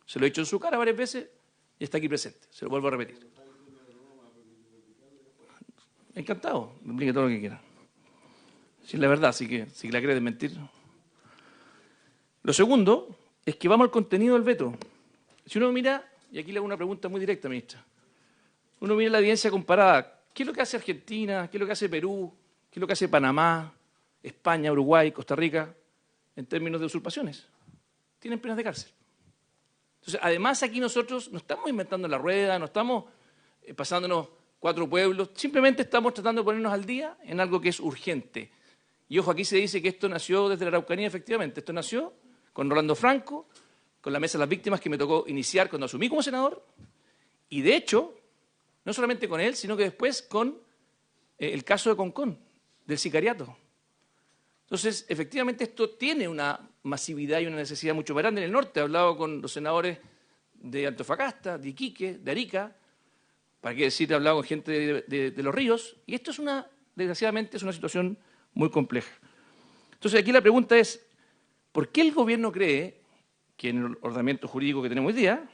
[SPEAKER 1] Se lo he dicho en su cara varias veces y está aquí presente. Se lo vuelvo a repetir. Encantado, me explique todo lo que quiera. Si es la verdad, si la quiere desmentir. Lo segundo es que vamos al contenido del veto. Si uno mira, y aquí le hago una pregunta muy directa, ministra, uno mira la evidencia comparada. ¿Qué es lo que hace Argentina? ¿Qué es lo que hace Perú? ¿Qué es lo que hace Panamá, España, Uruguay, Costa Rica en términos de usurpaciones? Tienen penas de cárcel. Entonces, además aquí nosotros no estamos inventando la rueda, no estamos pasándonos 4 pueblos. Simplemente estamos tratando de ponernos al día en algo que es urgente. Y ojo, aquí se dice que esto nació desde la Araucanía, efectivamente. Esto nació con Rolando Franco, con la Mesa de las Víctimas que me tocó iniciar cuando asumí como senador. Y de hecho, no solamente con él, sino que después con el caso de Concón, del sicariato. Entonces, efectivamente, esto tiene una masividad y una necesidad mucho más grande en el norte. He hablado con los senadores de Antofagasta, de Iquique, de Arica, para qué decir, he hablado con gente de Los Ríos, y esto es desgraciadamente, es una situación muy compleja. Entonces, aquí la pregunta es, ¿por qué el gobierno cree que en el ordenamiento jurídico que tenemos hoy día,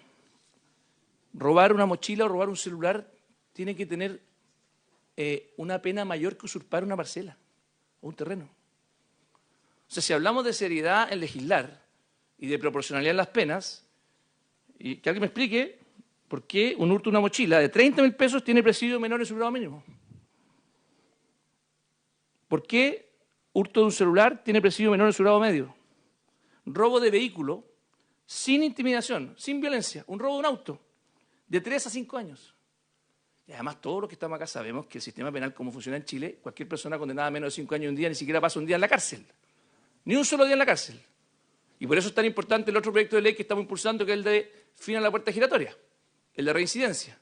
[SPEAKER 1] robar una mochila o robar un celular tiene que tener una pena mayor que usurpar una parcela o un terreno? O sea, si hablamos de seriedad en legislar y de proporcionalidad en las penas, y que alguien me explique por qué un hurto de una mochila de 30.000 pesos tiene presidio menor en su grado mínimo. ¿Por qué hurto de un celular tiene presidio menor en su grado medio? Robo de vehículo sin intimidación, sin violencia, un robo de un auto, de 3 a 5 años. Y además todos los que estamos acá sabemos que el sistema penal como funciona en Chile, cualquier persona condenada a menos de 5 años un día ni siquiera pasa un día en la cárcel. Ni un solo día en la cárcel. Y por eso es tan importante el otro proyecto de ley que estamos impulsando, que es el de fin a la puerta giratoria, el de reincidencia.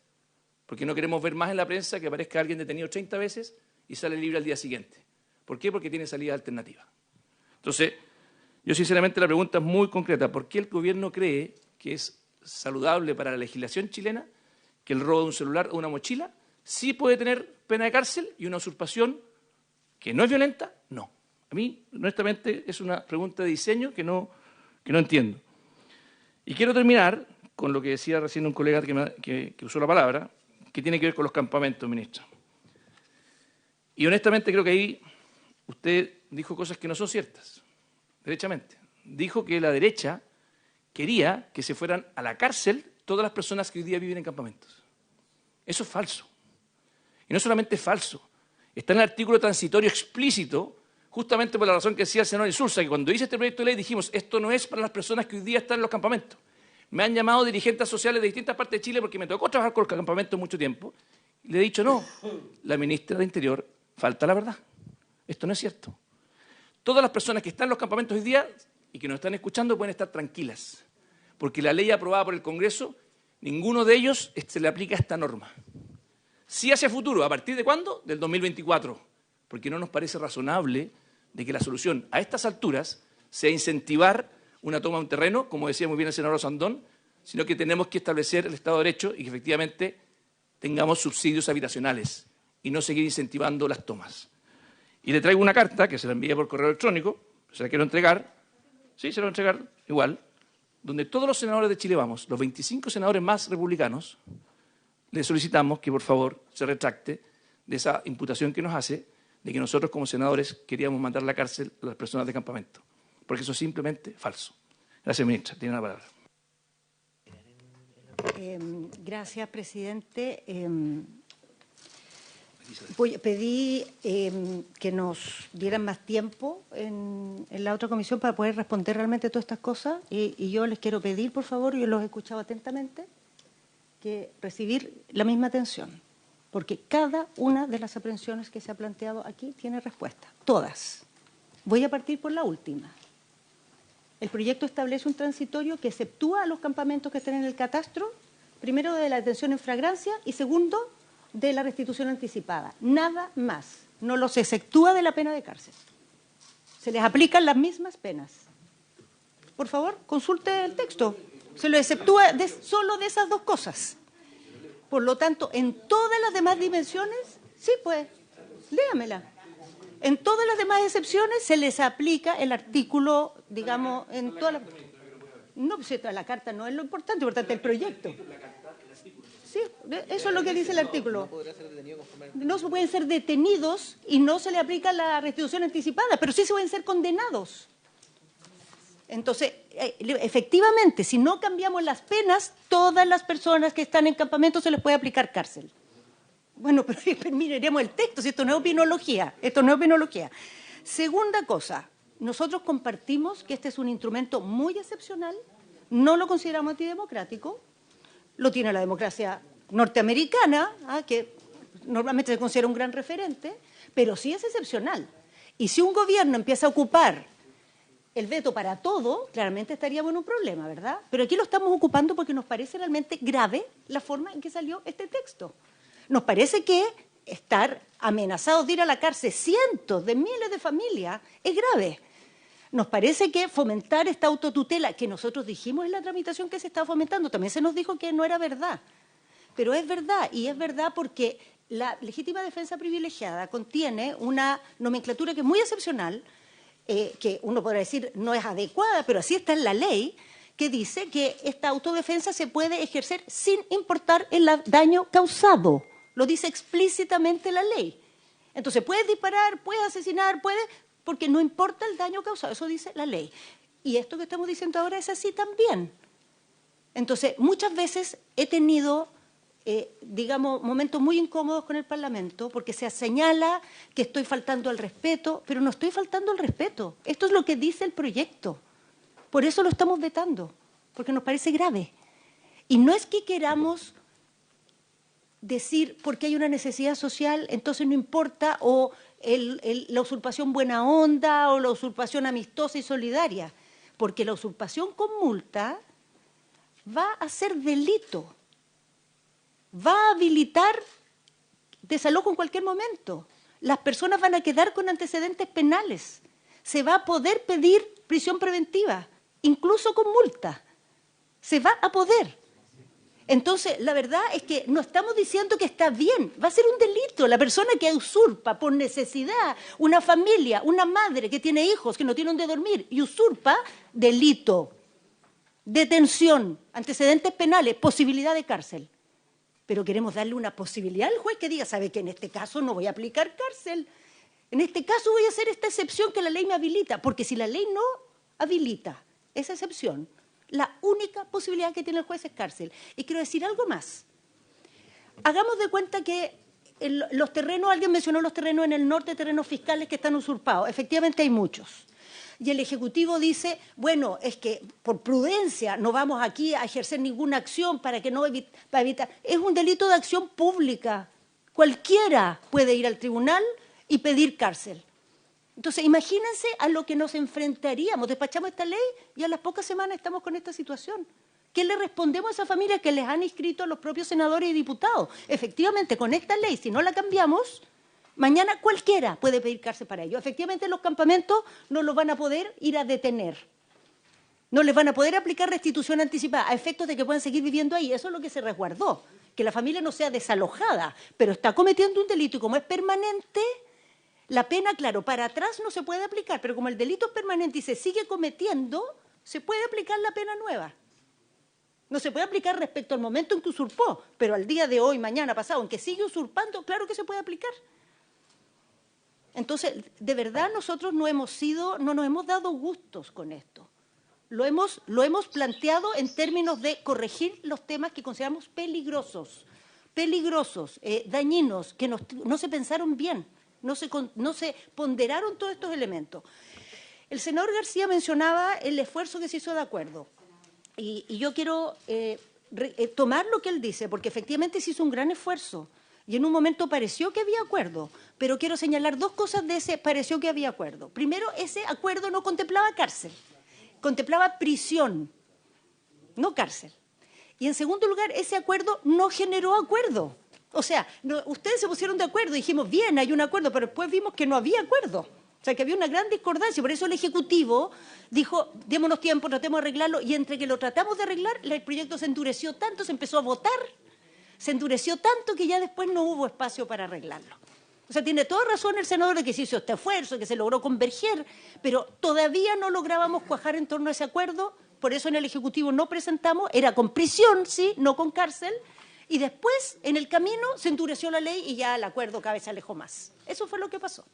[SPEAKER 1] Porque no queremos ver más en la prensa que aparezca alguien detenido 30 veces y sale libre al día siguiente. ¿Por qué? Porque tiene salida alternativa. Entonces, yo sinceramente la pregunta es muy concreta. ¿Por qué el gobierno cree que es saludable para la legislación chilena que el robo de un celular o una mochila sí puede tener pena de cárcel y una usurpación que no es violenta? No. A mí, honestamente, es una pregunta de diseño que no entiendo. Y quiero terminar con lo que decía recién un colega que usó la palabra, que tiene que ver con los campamentos, ministro. Y honestamente creo que ahí usted dijo cosas que no son ciertas, derechamente. Dijo que la derecha quería que se fueran a la cárcel todas las personas que hoy día viven en campamentos. Eso es falso. Y no solamente es falso, está en el artículo transitorio explícito, justamente por la razón que decía el senador Insulza, que cuando hice este proyecto de ley dijimos, esto no es para las personas que hoy día están en los campamentos. Me han llamado dirigentes sociales de distintas partes de Chile porque me tocó trabajar con los campamentos mucho tiempo. Y le he dicho, no, la ministra de Interior falta la verdad. Esto no es cierto. Todas las personas que están en los campamentos hoy día y que nos están escuchando pueden estar tranquilas, porque la ley aprobada por el Congreso, ninguno de ellos se le aplica esta norma. Sí hacia futuro, ¿a partir de cuándo? Del 2024, porque no nos parece razonable de que la solución a estas alturas sea incentivar una toma de un terreno, como decía muy bien el senador Sandón, sino que tenemos que establecer el Estado de Derecho y que efectivamente tengamos subsidios habitacionales y no seguir incentivando las tomas. Y le traigo una carta que se la envié por correo electrónico, se la quiero entregar, sí, se la voy a entregar igual, donde todos los senadores de Chile Vamos, los 25 senadores más republicanos, le solicitamos que por favor se retracte de esa imputación que nos hace de que nosotros como senadores queríamos mandar a la cárcel a las personas de campamento, porque eso es simplemente falso. Gracias, ministra. Tiene la palabra.
[SPEAKER 2] Gracias, presidente. Pedí que nos dieran más tiempo en la otra comisión para poder responder realmente todas estas cosas y yo les quiero pedir, por favor, yo los he escuchado atentamente, que recibir la misma atención, porque cada una de las aprehensiones que se ha planteado aquí tiene respuesta, todas. Voy a partir por la última. El proyecto establece un transitorio que exceptúa a los campamentos que estén en el catastro, primero de la detención en flagrancia y segundo de la restitución anticipada. Nada más. No los exceptúa de la pena de cárcel. Se les aplican las mismas penas. Por favor, consulte el texto. Se lo exceptúa solo de esas dos cosas. Por lo tanto, en todas las demás dimensiones, sí, pues, léamela. En todas las demás excepciones se les aplica el artículo, digamos, en todas las... No, pues la carta no es lo importante es el proyecto. Sí, eso es lo que dice el artículo. No se pueden ser detenidos y no se le aplica la restitución anticipada, pero sí se pueden ser condenados. Entonces, efectivamente, si no cambiamos las penas, todas las personas que están en campamento se les puede aplicar cárcel. Bueno, pero miremos el texto, si esto no es opinología, Segunda cosa, nosotros compartimos que este es un instrumento muy excepcional, no lo consideramos antidemocrático, lo tiene la democracia norteamericana, que normalmente se considera un gran referente, pero sí es excepcional. Y si un gobierno empieza a ocupar el veto para todo, claramente estaríamos en un problema, ¿verdad? Pero aquí lo estamos ocupando porque nos parece realmente grave la forma en que salió este texto. Nos parece que estar amenazados de ir a la cárcel cientos de miles de familias es grave. Nos parece que fomentar esta autotutela, que nosotros dijimos en la tramitación que se estaba fomentando, también se nos dijo que no era verdad. Pero es verdad, y es verdad porque la legítima defensa privilegiada contiene una nomenclatura que es muy excepcional, que uno podrá decir no es adecuada, pero así está en la ley, que dice que esta autodefensa se puede ejercer sin importar el daño causado. Lo dice explícitamente la ley. Entonces, puedes disparar, puedes asesinar, porque no importa el daño causado, eso dice la ley. Y esto que estamos diciendo ahora es así también. Entonces, muchas veces he tenido, digamos, momentos muy incómodos con el Parlamento, porque se señala que estoy faltando al respeto, pero no estoy faltando al respeto. Esto es lo que dice el proyecto. Por eso lo estamos vetando, porque nos parece grave. Y no es que queramos decir porque hay una necesidad social, entonces no importa, o la usurpación buena onda, o la usurpación amistosa y solidaria, porque la usurpación con multa va a ser delito, va a habilitar desalojo en cualquier momento. Las personas van a quedar con antecedentes penales, se va a poder pedir prisión preventiva, incluso con multa, se va a poder. Entonces, la verdad es que no estamos diciendo que está bien, va a ser un delito. La persona que usurpa por necesidad, una familia, una madre que tiene hijos, que no tiene dónde dormir, y usurpa, delito, detención, antecedentes penales, posibilidad de cárcel. Pero queremos darle una posibilidad al juez que diga, ¿sabe que en este caso no voy a aplicar cárcel? En este caso voy a hacer esta excepción que la ley me habilita, porque si la ley no habilita esa excepción, la única posibilidad que tiene el juez es cárcel. Y quiero decir algo más. Hagamos de cuenta que los terrenos, alguien mencionó los terrenos en el norte, terrenos fiscales que están usurpados. Efectivamente hay muchos. Y el Ejecutivo dice, bueno, es que por prudencia no vamos aquí a ejercer ninguna acción para evitar. Es un delito de acción pública. Cualquiera puede ir al tribunal y pedir cárcel. Entonces, imagínense a lo que nos enfrentaríamos. Despachamos esta ley y a las pocas semanas estamos con esta situación. ¿Qué le respondemos a esas familias que les han inscrito a los propios senadores y diputados? Efectivamente, con esta ley, si no la cambiamos, mañana cualquiera puede pedir cárcel para ello. Efectivamente, los campamentos no los van a poder ir a detener. No les van a poder aplicar restitución anticipada a efectos de que puedan seguir viviendo ahí. Eso es lo que se resguardó, que la familia no sea desalojada, pero está cometiendo un delito y como es permanente, la pena, claro, para atrás no se puede aplicar, pero como el delito es permanente y se sigue cometiendo, se puede aplicar la pena nueva. No se puede aplicar respecto al momento en que usurpó, pero al día de hoy, mañana, pasado, en que sigue usurpando, claro que se puede aplicar. Entonces, de verdad nosotros no nos hemos dado gustos con esto. Lo hemos planteado en términos de corregir los temas que consideramos peligrosos, dañinos, que no se pensaron bien. No se ponderaron todos estos elementos. El senador García mencionaba el esfuerzo que se hizo de acuerdo. Y yo quiero tomar lo que él dice, porque efectivamente se hizo un gran esfuerzo. Y en un momento pareció que había acuerdo. Pero quiero señalar dos cosas de ese pareció que había acuerdo. Primero, ese acuerdo no contemplaba cárcel. Contemplaba prisión, no cárcel. Y en segundo lugar, ese acuerdo no generó acuerdo. O sea, ustedes se pusieron de acuerdo, dijimos, bien, hay un acuerdo, pero después vimos que no había acuerdo. O sea, que había una gran discordancia. Por eso el Ejecutivo dijo, démonos tiempo, tratemos de arreglarlo. Y entre que lo tratamos de arreglar, el proyecto se endureció tanto, se empezó a votar, se endureció tanto que ya después no hubo espacio para arreglarlo. O sea, tiene toda razón el senador de que se hizo este esfuerzo, que se logró converger, pero todavía no lográbamos cuajar en torno a ese acuerdo. Por eso en el Ejecutivo no presentamos, era con prisión, sí, no con cárcel. Y después, en el camino, se endureció la ley y ya el acuerdo cada vez se alejó más. Eso fue lo que pasó.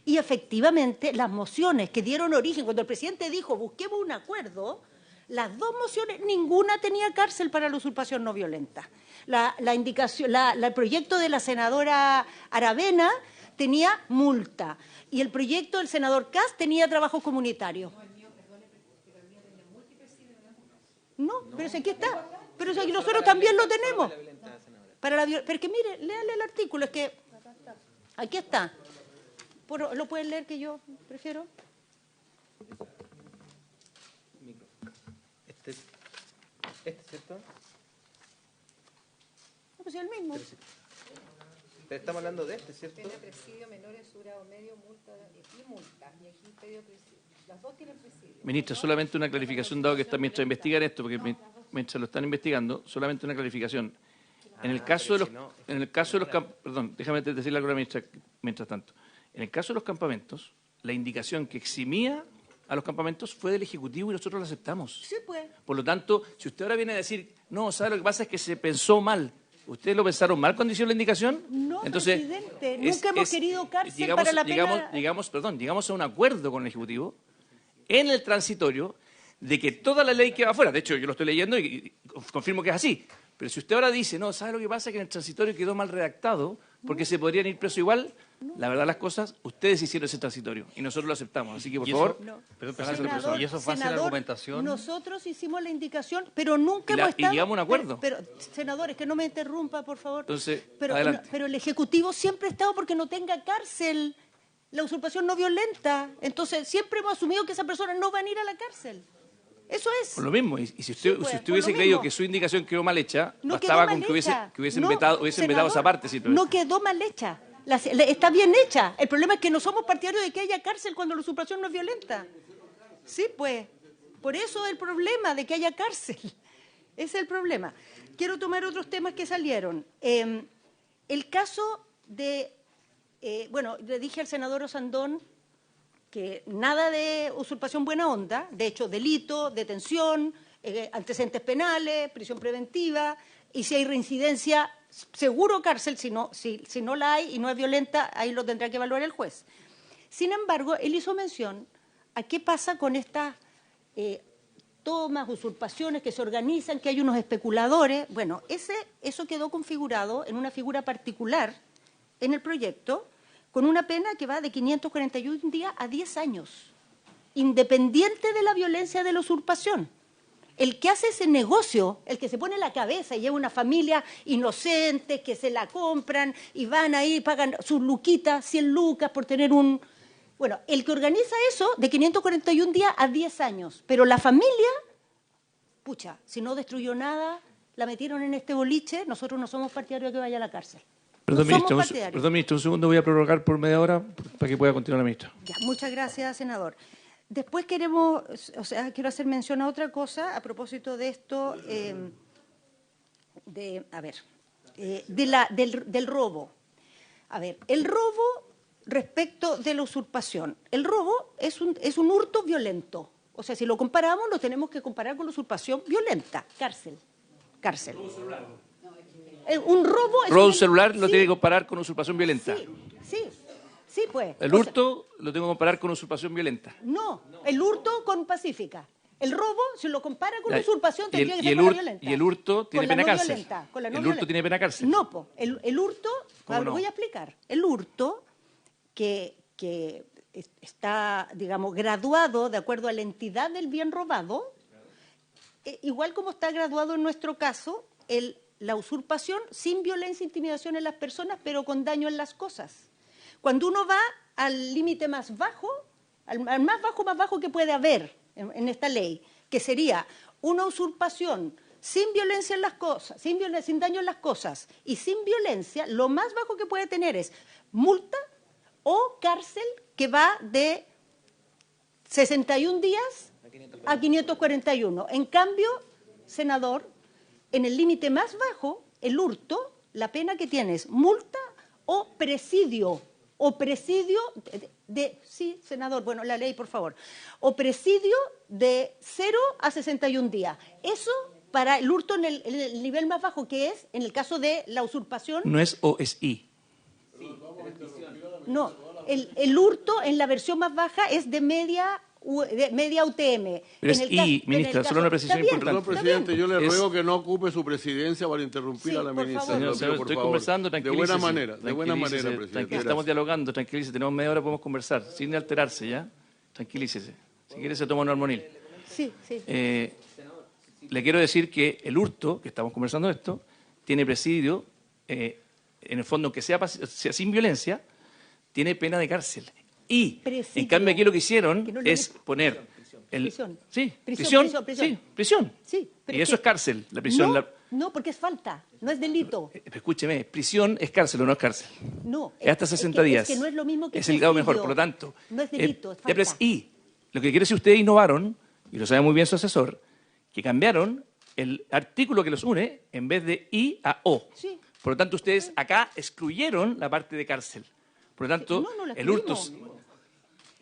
[SPEAKER 2] Y efectivamente, las mociones que dieron origen, cuando el presidente dijo, busquemos un acuerdo, las dos mociones, ninguna tenía cárcel para la usurpación no violenta. El proyecto de la senadora Aravena tenía multa y el proyecto del senador Kast tenía trabajo comunitario. No, pero si aquí está. Pero si aquí nosotros también lo tenemos. Pero que mire, léale el artículo, es que aquí está. ¿Lo pueden leer que yo prefiero?
[SPEAKER 3] Este, ¿cierto?
[SPEAKER 2] No, pues es el mismo.
[SPEAKER 3] Pero estamos hablando de este, ¿cierto?
[SPEAKER 10] Tiene presidio, menores, su grado medio, multa y multa. Y aquí pedido presidio. Las dos tienen presidio.
[SPEAKER 1] Ministra, solamente una clarificación, dado que está mientras investigan esto, porque mientras lo están investigando, solamente una clarificación. En el caso de los perdón, déjame decirle algo a la ministra mientras tanto. En el caso de los campamentos, la indicación que eximía a los campamentos fue del Ejecutivo y nosotros la aceptamos.
[SPEAKER 2] Sí, pues.
[SPEAKER 1] Por lo tanto, si usted ahora viene a decir, no, ¿sabe lo que pasa? Es que se pensó mal. ¿Ustedes lo pensaron mal cuando hicieron la indicación?
[SPEAKER 2] No,
[SPEAKER 1] entonces,
[SPEAKER 2] presidente, nunca hemos querido cárcel para la pena.
[SPEAKER 1] Llegamos a un acuerdo con el Ejecutivo en el transitorio de que toda la ley que va afuera, de hecho yo lo estoy leyendo y confirmo que es así, pero si usted ahora dice, no, ¿sabe lo que pasa? Que en el transitorio quedó mal redactado porque se podrían ir presos igual, la verdad las cosas, ustedes hicieron ese transitorio y nosotros lo aceptamos, así que por favor...
[SPEAKER 12] ¿Y eso fue la argumentación?
[SPEAKER 2] Nosotros hicimos la indicación, pero nunca hemos estado...
[SPEAKER 1] Y llegamos a un acuerdo.
[SPEAKER 2] Pero, senadores, que no me interrumpa, por favor.
[SPEAKER 1] Entonces,
[SPEAKER 2] pero el Ejecutivo siempre ha estado porque no tenga cárcel, la usurpación no violenta. Entonces, siempre hemos asumido que esas personas no van a ir a la cárcel. Eso es.
[SPEAKER 1] Por lo mismo, y si usted,
[SPEAKER 2] Sí, pues,
[SPEAKER 1] si usted hubiese
[SPEAKER 2] por lo
[SPEAKER 1] creído
[SPEAKER 2] mismo.
[SPEAKER 1] que su indicación quedó mal hecha,
[SPEAKER 2] No
[SPEAKER 1] bastaba
[SPEAKER 2] quedó
[SPEAKER 1] con
[SPEAKER 2] mal
[SPEAKER 1] que
[SPEAKER 2] hecha.
[SPEAKER 1] hubiesen
[SPEAKER 2] No,
[SPEAKER 1] vetado
[SPEAKER 2] senador,
[SPEAKER 1] esa parte. Simplemente.
[SPEAKER 2] No quedó mal hecha. Está bien hecha. El problema es que no somos partidarios de que haya cárcel cuando la usurpación no es violenta. Sí, pues. Por eso es el problema de que haya cárcel. Ese es el problema. Quiero tomar otros temas que salieron. El caso de... bueno, le dije al senador Osandón que nada de usurpación buena onda, de hecho, delito, detención, antecedentes penales, prisión preventiva, y si hay reincidencia, seguro cárcel, si no la hay y no es violenta, ahí lo tendrá que evaluar el juez. Sin embargo, él hizo mención a qué pasa con estas tomas, usurpaciones que se organizan, que hay unos especuladores. Bueno, eso quedó configurado en una figura particular en el proyecto, con una pena que va de 541 días a 10 años, independiente de la violencia de la usurpación. El que hace ese negocio, el que se pone la cabeza y lleva una familia inocente, que se la compran y van ahí, pagan sus luquitas, 100 lucas por tener un... Bueno, el que organiza eso, de 541 días a 10 años. Pero la familia, pucha, si no destruyó nada, la metieron en este boliche, nosotros no somos partidarios de que vaya a la cárcel.
[SPEAKER 1] Perdón, ministro, un segundo, voy a prorrogar por media hora para que pueda continuar la ministra.
[SPEAKER 2] Ya, muchas gracias, senador. Después quiero hacer mención a otra cosa a propósito de esto, del robo. A ver, el robo respecto de la usurpación. El robo es un hurto violento. O sea, si lo comparamos, lo tenemos que comparar con la usurpación violenta. Cárcel. Un robo es
[SPEAKER 1] un celular lo tiene que comparar con usurpación violenta.
[SPEAKER 2] Sí, pues.
[SPEAKER 1] El hurto lo tengo que comparar con usurpación violenta.
[SPEAKER 2] No, el hurto con pacífica. El robo, si lo compara con usurpación, tendría que ser con la violenta.
[SPEAKER 1] Y el hurto tiene pena cárcel.
[SPEAKER 2] El hurto tiene pena cárcel. No, pues. El hurto, lo voy a explicar. El hurto que está, digamos, graduado de acuerdo a la entidad del bien robado, igual como está graduado en nuestro caso, la usurpación sin violencia e intimidación en las personas, pero con daño en las cosas. Cuando uno va al límite más bajo, al más bajo que puede haber en esta ley, que sería una usurpación sin violencia en las cosas, sin daño en las cosas y sin violencia, lo más bajo que puede tener es multa o cárcel, que va de 61 días a 541. En cambio, senador, en el límite más bajo, el hurto, la pena que tiene es multa o presidio sí, senador, bueno, la ley, por favor, o presidio de 0 a 61 días. Eso para el hurto en el nivel más bajo, que es, en el caso de la usurpación...
[SPEAKER 1] No es O, es I.
[SPEAKER 2] No, el hurto en la versión más baja es de media UTM.
[SPEAKER 1] Pero es I, ministra, solo una precisión importante.
[SPEAKER 11] Perdón, presidente, yo le ruego que no ocupe su presidencia para interrumpir a la ministra.
[SPEAKER 1] Señor, estoy conversando, tranquilícese.
[SPEAKER 11] De buena manera, presidente.
[SPEAKER 1] Estamos dialogando, tranquilícese, tenemos media hora, podemos conversar, sin alterarse, ¿ya? Tranquilícese. Si quiere se toma un armonil.
[SPEAKER 2] Sí.
[SPEAKER 1] Le quiero decir que el hurto, que estamos conversando esto, tiene presidio
[SPEAKER 14] en el fondo, aunque sea sin violencia, tiene pena de cárcel. Y, en cambio, aquí lo que hicieron es poner
[SPEAKER 2] prisión.
[SPEAKER 14] Sí,
[SPEAKER 2] Prisión.
[SPEAKER 14] Sí, prisión.
[SPEAKER 2] Sí,
[SPEAKER 14] Y eso es cárcel, la prisión.
[SPEAKER 2] No, porque es falta, no es delito.
[SPEAKER 14] Escúcheme, prisión es cárcel o no es cárcel.
[SPEAKER 2] No.
[SPEAKER 14] Es hasta 60 días.
[SPEAKER 2] Es que no es lo mismo que
[SPEAKER 14] es el grado mejor, por lo tanto.
[SPEAKER 2] No es delito, es falta.
[SPEAKER 14] Y lo que quiero decir, ustedes innovaron, y lo sabe muy bien su asesor, que cambiaron el artículo que los une en vez de I a O.
[SPEAKER 2] Sí.
[SPEAKER 14] Por lo tanto, ustedes acá excluyeron la parte de cárcel. Por lo tanto, el hurto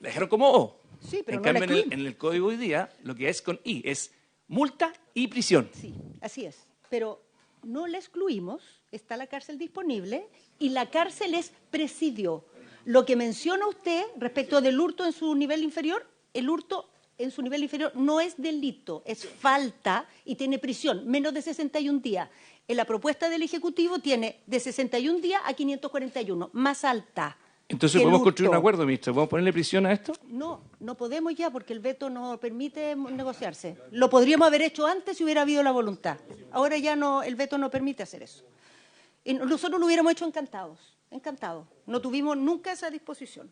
[SPEAKER 14] la dejaron como O.
[SPEAKER 2] Sí, pero
[SPEAKER 14] en cambio, en el código hoy día, lo que es con I es multa y prisión.
[SPEAKER 2] Sí, así es. Pero no la excluimos, está la cárcel disponible y la cárcel es presidio. Lo que menciona usted respecto del hurto en su nivel inferior, el hurto en su nivel inferior no es delito, es falta y tiene prisión, menos de 61 días. En la propuesta del Ejecutivo tiene de 61 días a 541, más alta.
[SPEAKER 14] Entonces, ¿podemos construir un acuerdo, ministro? ¿Podemos ponerle prisión a esto?
[SPEAKER 2] No, no podemos ya porque el veto no permite negociarse. Lo podríamos haber hecho antes si hubiera habido la voluntad. Ahora ya no, el veto no permite hacer eso. Y nosotros lo hubiéramos hecho encantados. No tuvimos nunca esa disposición.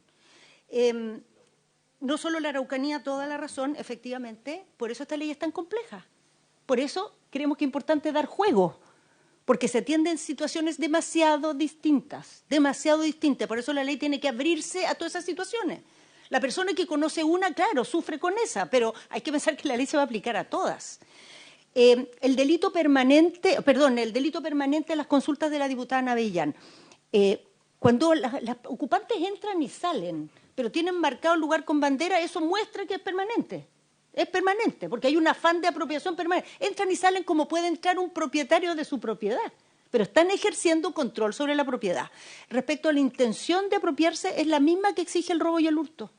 [SPEAKER 2] No solo la Araucanía, toda la razón, efectivamente, por eso esta ley es tan compleja. Por eso creemos que es importante dar juego, porque se atienden situaciones demasiado distintas. Por eso la ley tiene que abrirse a todas esas situaciones. La persona que conoce una, claro, sufre con esa, pero hay que pensar que la ley se va a aplicar a todas. El delito permanente de las consultas de la diputada Navellán. Cuando las ocupantes entran y salen, pero tienen marcado el lugar con bandera, eso muestra que es permanente. Es permanente, porque hay un afán de apropiación permanente. Entran y salen como puede entrar un propietario de su propiedad, pero están ejerciendo control sobre la propiedad. Respecto a la intención de apropiarse, es la misma que exige el robo y el hurto.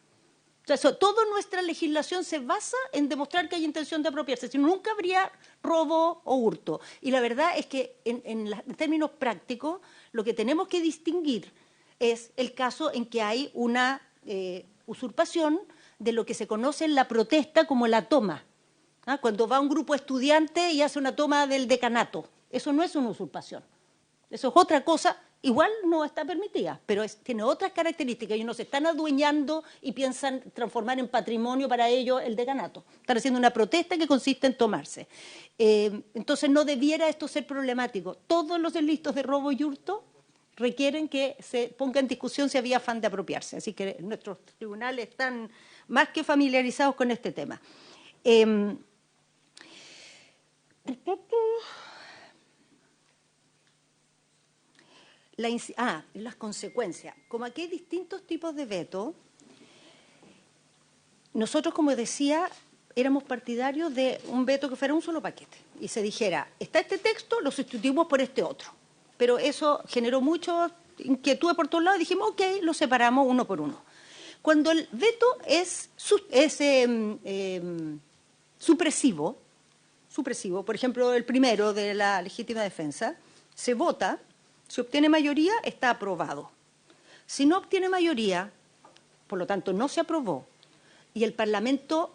[SPEAKER 2] O sea, toda nuestra legislación se basa en demostrar que hay intención de apropiarse, si no, nunca habría robo o hurto. Y la verdad es que en términos prácticos, lo que tenemos que distinguir es el caso en que hay una usurpación de lo que se conoce en la protesta como la toma. Cuando va un grupo de estudiantes y hace una toma del decanato. Eso no es una usurpación. Eso es otra cosa. Igual no está permitida, pero tiene otras características y no se están adueñando y piensan transformar en patrimonio para ellos el decanato. Están haciendo una protesta que consiste en tomarse. Entonces no debiera esto ser problemático. Todos los delitos de robo y hurto requieren que se ponga en discusión si había afán de apropiarse. Así que nuestros tribunales están más que familiarizados con este tema. Las consecuencias. Como aquí hay distintos tipos de veto, nosotros, como decía, éramos partidarios de un veto que fuera un solo paquete. Y se dijera, está este texto, lo sustituimos por este otro. Pero eso generó mucha inquietud por todos lados y dijimos, ok, lo separamos uno por uno. Cuando el veto es supresivo, por ejemplo, el primero de la legítima defensa, se vota, si obtiene mayoría, está aprobado. Si no obtiene mayoría, por lo tanto, no se aprobó, y el Parlamento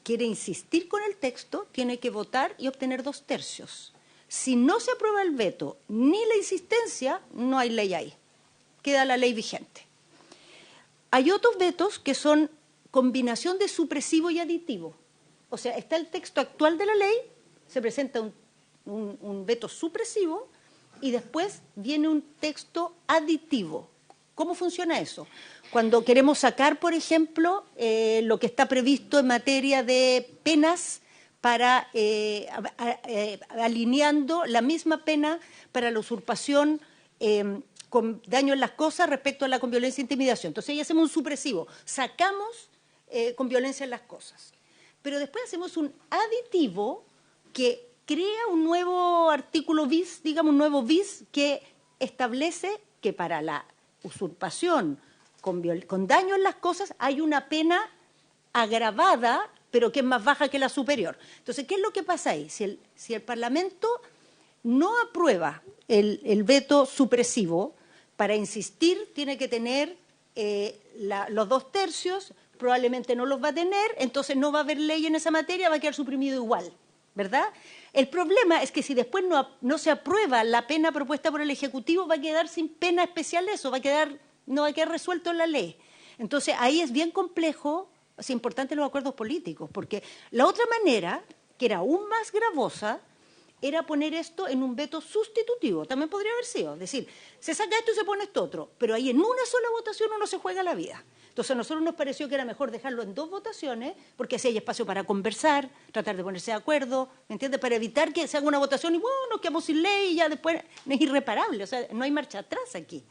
[SPEAKER 2] quiere insistir con el texto, tiene que votar y obtener 2/3. Si no se aprueba el veto ni la insistencia, no hay ley ahí. Queda la ley vigente. Hay otros vetos que son combinación de supresivo y aditivo. O sea, está el texto actual de la ley, se presenta un veto supresivo y después viene un texto aditivo. ¿Cómo funciona eso? Cuando queremos sacar, por ejemplo, lo que está previsto en materia de penas para alineando la misma pena para la usurpación con daño en las cosas respecto a la con violencia e intimidación. Entonces ahí hacemos un supresivo, sacamos con violencia en las cosas. Pero después hacemos un aditivo que crea un nuevo artículo bis, digamos un nuevo bis, que establece que para la usurpación con daño en las cosas hay una pena agravada, pero que es más baja que la superior. Entonces, ¿qué es lo que pasa ahí? Si el Parlamento no aprueba el veto supresivo, para insistir tiene que tener los 2/3, probablemente no los va a tener, entonces no va a haber ley en esa materia, va a quedar suprimido igual. ¿verdad? El problema es que si después no se aprueba la pena propuesta por el Ejecutivo, va a quedar sin pena especial eso, no va a quedar resuelto en la ley. Entonces, ahí es bien complejo, es importante los acuerdos políticos, porque la otra manera, que era aún más gravosa, era poner esto en un veto sustitutivo. También podría haber sido, es decir, se saca esto y se pone esto otro, pero ahí en una sola votación uno se juega la vida. Entonces a nosotros nos pareció que era mejor dejarlo en 2 votaciones, porque así hay espacio para conversar, tratar de ponerse de acuerdo, ¿me entiendes? Para evitar que se haga una votación y bueno, nos quedamos sin ley y ya después es irreparable, o sea, no hay marcha atrás aquí.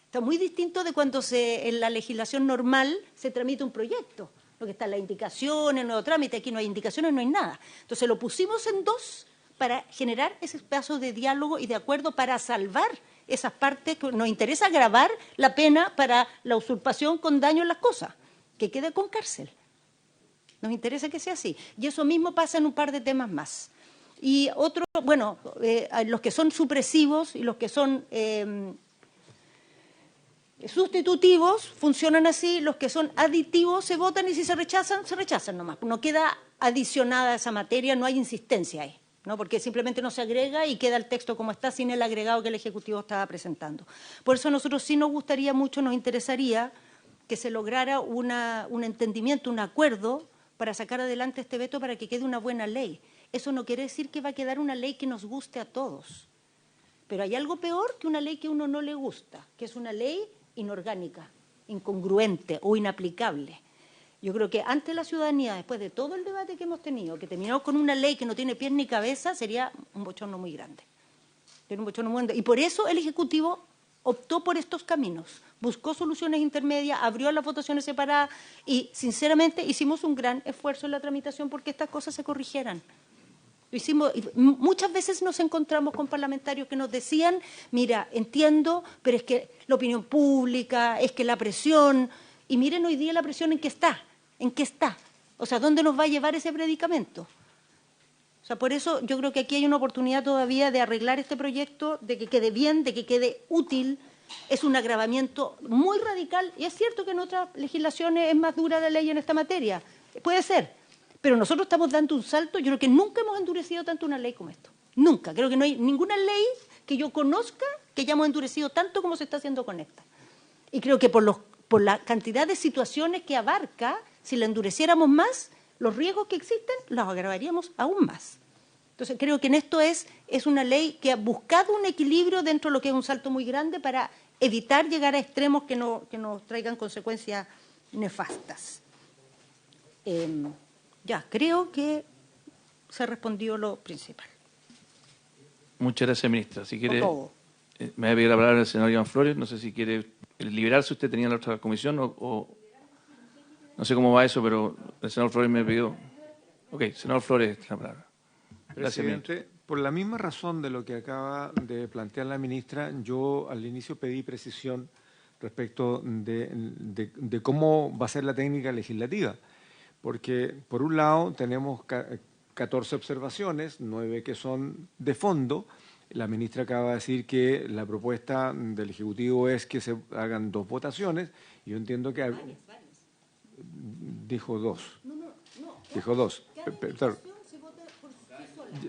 [SPEAKER 2] Está muy distinto de cuando en la legislación normal se tramita un proyecto, lo que está en las indicaciones, el nuevo trámite, aquí no hay indicaciones, no hay nada. Entonces lo pusimos en 2 para generar ese espacio de diálogo y de acuerdo para salvar esas partes que nos interesa agravar la pena para la usurpación con daño en las cosas, que quede con cárcel. Nos interesa que sea así. Y eso mismo pasa en un par de temas más. Y otro, bueno, los que son supresivos y los que son sustitutivos funcionan así, los que son aditivos se votan y si se rechazan nomás. No queda adicionada a esa materia, no hay insistencia ahí, ¿no? Porque simplemente no se agrega y queda el texto como está sin el agregado que el Ejecutivo estaba presentando. Por eso a nosotros sí nos gustaría mucho, nos interesaría que se lograra un entendimiento, un acuerdo para sacar adelante este veto para que quede una buena ley. Eso no quiere decir que va a quedar una ley que nos guste a todos. Pero hay algo peor que una ley que a uno no le gusta, que es una ley inorgánica, incongruente o inaplicable. Yo creo que ante la ciudadanía, después de todo el debate que hemos tenido, que terminamos con una ley que no tiene pies ni cabeza, sería un bochorno muy grande. Sería un bochorno muy grande. Y por eso el Ejecutivo optó por estos caminos, buscó soluciones intermedias, abrió las votaciones separadas y, sinceramente, hicimos un gran esfuerzo en la tramitación porque estas cosas se corrigieran. Lo hicimos, y muchas veces nos encontramos con parlamentarios que nos decían, mira, entiendo, pero es que la opinión pública, es que la presión, y miren hoy día la presión en qué está, o sea, ¿dónde nos va a llevar ese predicamento? O sea, por eso yo creo que aquí hay una oportunidad todavía de arreglar este proyecto, de que quede bien, de que quede útil. Es un agravamiento muy radical, y es cierto que en otras legislaciones es más dura la ley en esta materia, puede ser. Pero nosotros estamos dando un salto, yo creo que nunca hemos endurecido tanto una ley como esto. Nunca. Creo que no hay ninguna ley que yo conozca que hayamos endurecido tanto como se está haciendo con esta. Y creo que por la cantidad de situaciones que abarca, si la endureciéramos más, los riesgos que existen los agravaríamos aún más. Entonces creo que en esto es una ley que ha buscado un equilibrio dentro de lo que es un salto muy grande para evitar llegar a extremos que nos traigan consecuencias nefastas. Ya, creo que se respondió lo principal.
[SPEAKER 1] Muchas gracias, ministra. Si quiere, me va a pedir la palabra el senador Iván Flores. No sé si quiere liberarse. Usted tenía la otra comisión o no sé cómo va eso, pero el senador Flores me pidió. Ok, senador Flores, la palabra. Gracias,
[SPEAKER 6] Presidente, por la misma razón de lo que acaba de plantear la ministra, yo al inicio pedí precisión respecto de cómo va a ser la técnica legislativa. Porque, por un lado, tenemos 14 observaciones, 9 que son de fondo. La ministra acaba de decir que la propuesta del Ejecutivo es que se hagan 2 votaciones. Yo entiendo que... Dijo 2. Dijo 2.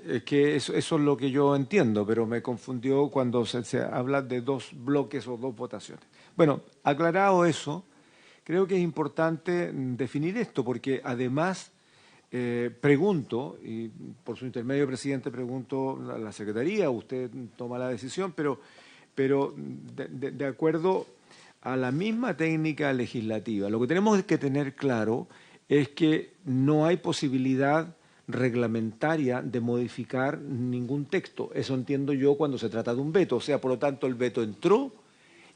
[SPEAKER 6] Es que eso es lo que yo entiendo, pero me confundió cuando se habla de 2 bloques o 2 votaciones. Bueno, aclarado eso, creo que es importante definir esto, porque además pregunto, y por su intermedio, presidente, pregunto a la Secretaría, usted toma la decisión, pero de acuerdo a la misma técnica legislativa, lo que tenemos que tener claro es que no hay posibilidad reglamentaria de modificar ningún texto. Eso entiendo yo cuando se trata de un veto. O sea, por lo tanto, el veto entró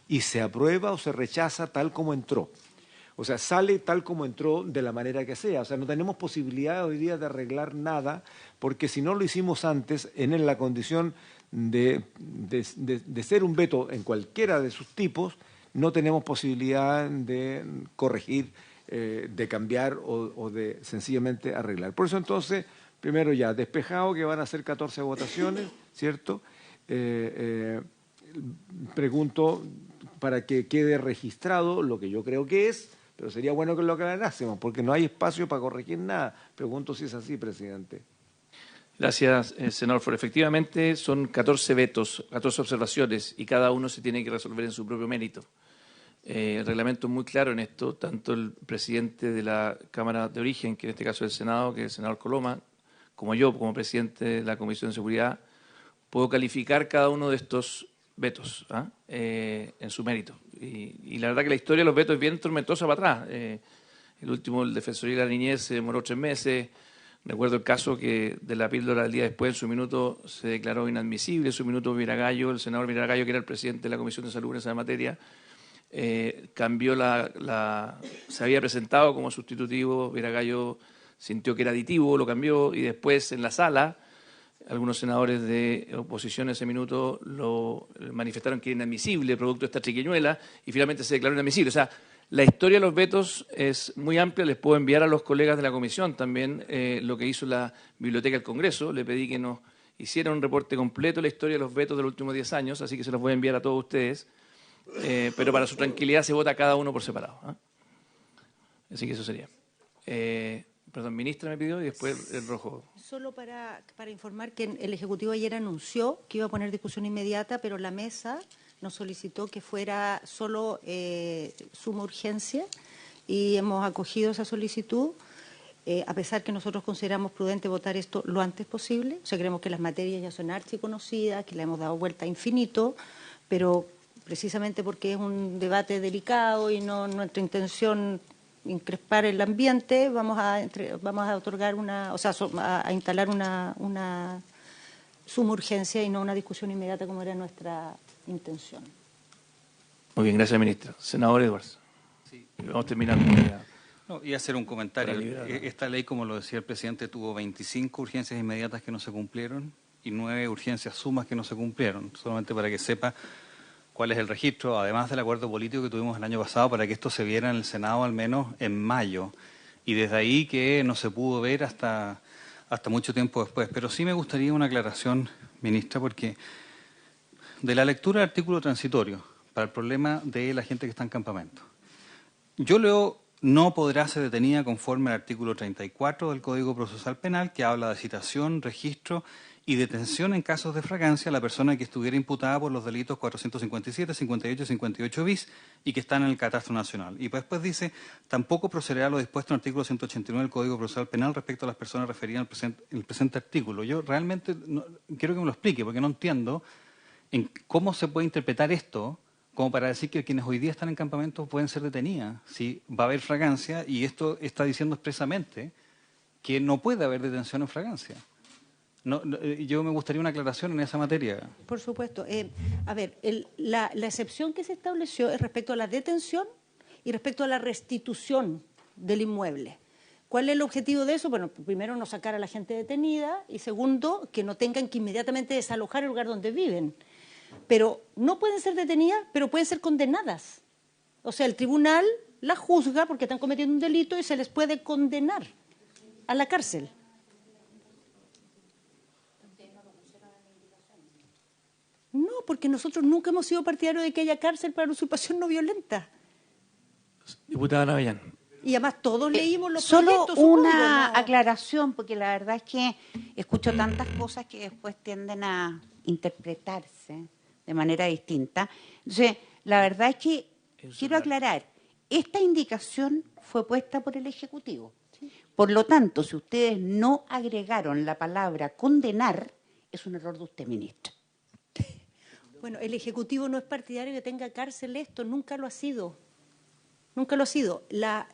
[SPEAKER 6] y se aprueba o se rechaza tal como entró. O sea, sale tal como entró de la manera que sea. O sea, no tenemos posibilidad hoy día de arreglar nada, porque si no lo hicimos antes, en la condición de ser un veto en cualquiera de sus tipos, no tenemos posibilidad de corregir, de cambiar o de sencillamente arreglar. Por eso entonces, primero ya, despejado que van a ser 14 votaciones, ¿cierto? Pregunto para que quede registrado lo que yo creo que es, pero sería bueno que lo aclarásemos, porque no hay espacio para corregir nada. Pregunto si es así, presidente.
[SPEAKER 1] Gracias, senador Flores. Efectivamente, son 14 vetos, 14 observaciones, y cada uno se tiene que resolver en su propio mérito. El reglamento es muy claro en esto, tanto el presidente de la Cámara de Origen, que en este caso es el Senado, que es el senador Coloma, como yo, como presidente de la Comisión de Seguridad, puedo calificar cada uno de estos vetos en su mérito. Y la verdad que la historia de los vetos es bien tormentosa para atrás. El último, el Defensoría de la Niñez, se demoró 3 meses. Recuerdo el caso que de la píldora del día después, en su minuto se declaró inadmisible, en su minuto Viragallo, el senador Viragallo, que era el presidente de la Comisión de Salud en esa materia, cambió se había presentado como sustitutivo, Viragallo sintió que era aditivo, lo cambió, y después en la sala algunos senadores de oposición en ese minuto lo manifestaron que era inadmisible, producto de esta triquiñuela, y finalmente se declaró inadmisible. O sea, la historia de los vetos es muy amplia. Les puedo enviar a los colegas de la comisión también lo que hizo la Biblioteca del Congreso. Le pedí que nos hicieran un reporte completo de la historia de los vetos de los últimos 10 años, así que se los voy a enviar a todos ustedes. Pero para su tranquilidad se vota cada uno por separado. Así que eso sería. Perdón, ministra me pidió y después el rojo.
[SPEAKER 2] Solo para informar que el Ejecutivo ayer anunció que iba a poner discusión inmediata, pero la mesa nos solicitó que fuera solo suma urgencia y hemos acogido esa solicitud, a pesar que nosotros consideramos prudente votar esto lo antes posible. O sea, creemos que las materias ya son archiconocidas, que le hemos dado vuelta a infinito, pero precisamente porque es un debate delicado y no nuestra intención increspar el ambiente, vamos a otorgar a instalar una suma urgencia y no una discusión inmediata como era nuestra intención.
[SPEAKER 1] Muy bien, gracias, ministra. Senador Edwards.
[SPEAKER 12] Sí.
[SPEAKER 1] Vamos terminando.
[SPEAKER 12] No, y hacer un comentario. Esta ley, como lo decía el presidente, tuvo 25 urgencias inmediatas que no se cumplieron y 9 urgencias sumas que no se cumplieron. Solamente para que sepa cuál es el registro, además del acuerdo político que tuvimos el año pasado para que esto se viera en el Senado al menos en mayo. Y desde ahí que no se pudo ver hasta mucho tiempo después. Pero sí me gustaría una aclaración, ministra, porque de la lectura del artículo transitorio para el problema de la gente que está en campamento. Yo leo, no podrá ser detenida conforme al artículo 34 del Código Procesal Penal, que habla de citación, registro y detención en casos de fragancia a la persona que estuviera imputada por los delitos 457, 58 y 58 bis y que están en el catastro nacional. Y después dice, tampoco procederá a lo dispuesto en el artículo 189 del Código Procesal Penal respecto a las personas referidas en el presente artículo. Yo realmente quiero que me lo explique porque no entiendo en cómo se puede interpretar esto como para decir que quienes hoy día están en campamentos pueden ser detenidas. Si va a haber fragancia y esto está diciendo expresamente que no puede haber detención en fragancia. Yo me gustaría una aclaración en esa materia.
[SPEAKER 2] Por supuesto. A ver, la excepción que se estableció es respecto a la detención y respecto a la restitución del inmueble. ¿Cuál es el objetivo de eso? Bueno, primero, no sacar a la gente detenida y segundo, que no tengan que inmediatamente desalojar el lugar donde viven. Pero no pueden ser detenidas, pero pueden ser condenadas. O sea, el tribunal las juzga porque están cometiendo un delito y se les puede condenar a la cárcel. No, porque nosotros nunca hemos sido partidarios de que haya cárcel para usurpación no violenta.
[SPEAKER 1] Diputada Navellán.
[SPEAKER 2] Y además todos leímos los
[SPEAKER 13] Solo
[SPEAKER 2] proyectos.
[SPEAKER 13] una aclaración, porque la verdad es que escucho tantas cosas que después tienden a interpretarse de manera distinta. Entonces, la verdad es que quiero aclarar, esta indicación fue puesta por el Ejecutivo. Por lo tanto, si ustedes no agregaron la palabra condenar, es un error de usted, ministra.
[SPEAKER 2] Bueno, el Ejecutivo no es partidario de que tenga cárcel esto, nunca lo ha sido. Nunca lo ha sido. La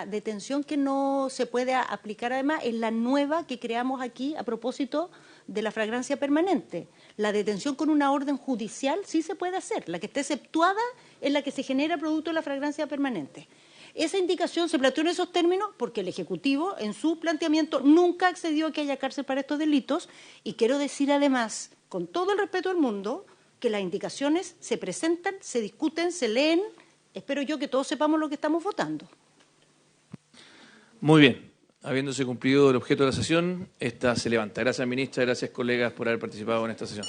[SPEAKER 2] detención que no se puede aplicar además es la nueva que creamos aquí a propósito de la flagrancia permanente. La detención con una orden judicial sí se puede hacer. La que esté exceptuada es la que se genera producto de la flagrancia permanente. Esa indicación se planteó en esos términos porque el Ejecutivo en su planteamiento nunca accedió a que haya cárcel para estos delitos y quiero decir además, con todo el respeto del mundo, que las indicaciones se presentan, se discuten, se leen. Espero yo que todos sepamos lo que estamos votando.
[SPEAKER 1] Muy bien. Habiéndose cumplido el objeto de la sesión, esta se levanta. Gracias, ministra. Gracias, colegas, por haber participado en esta sesión.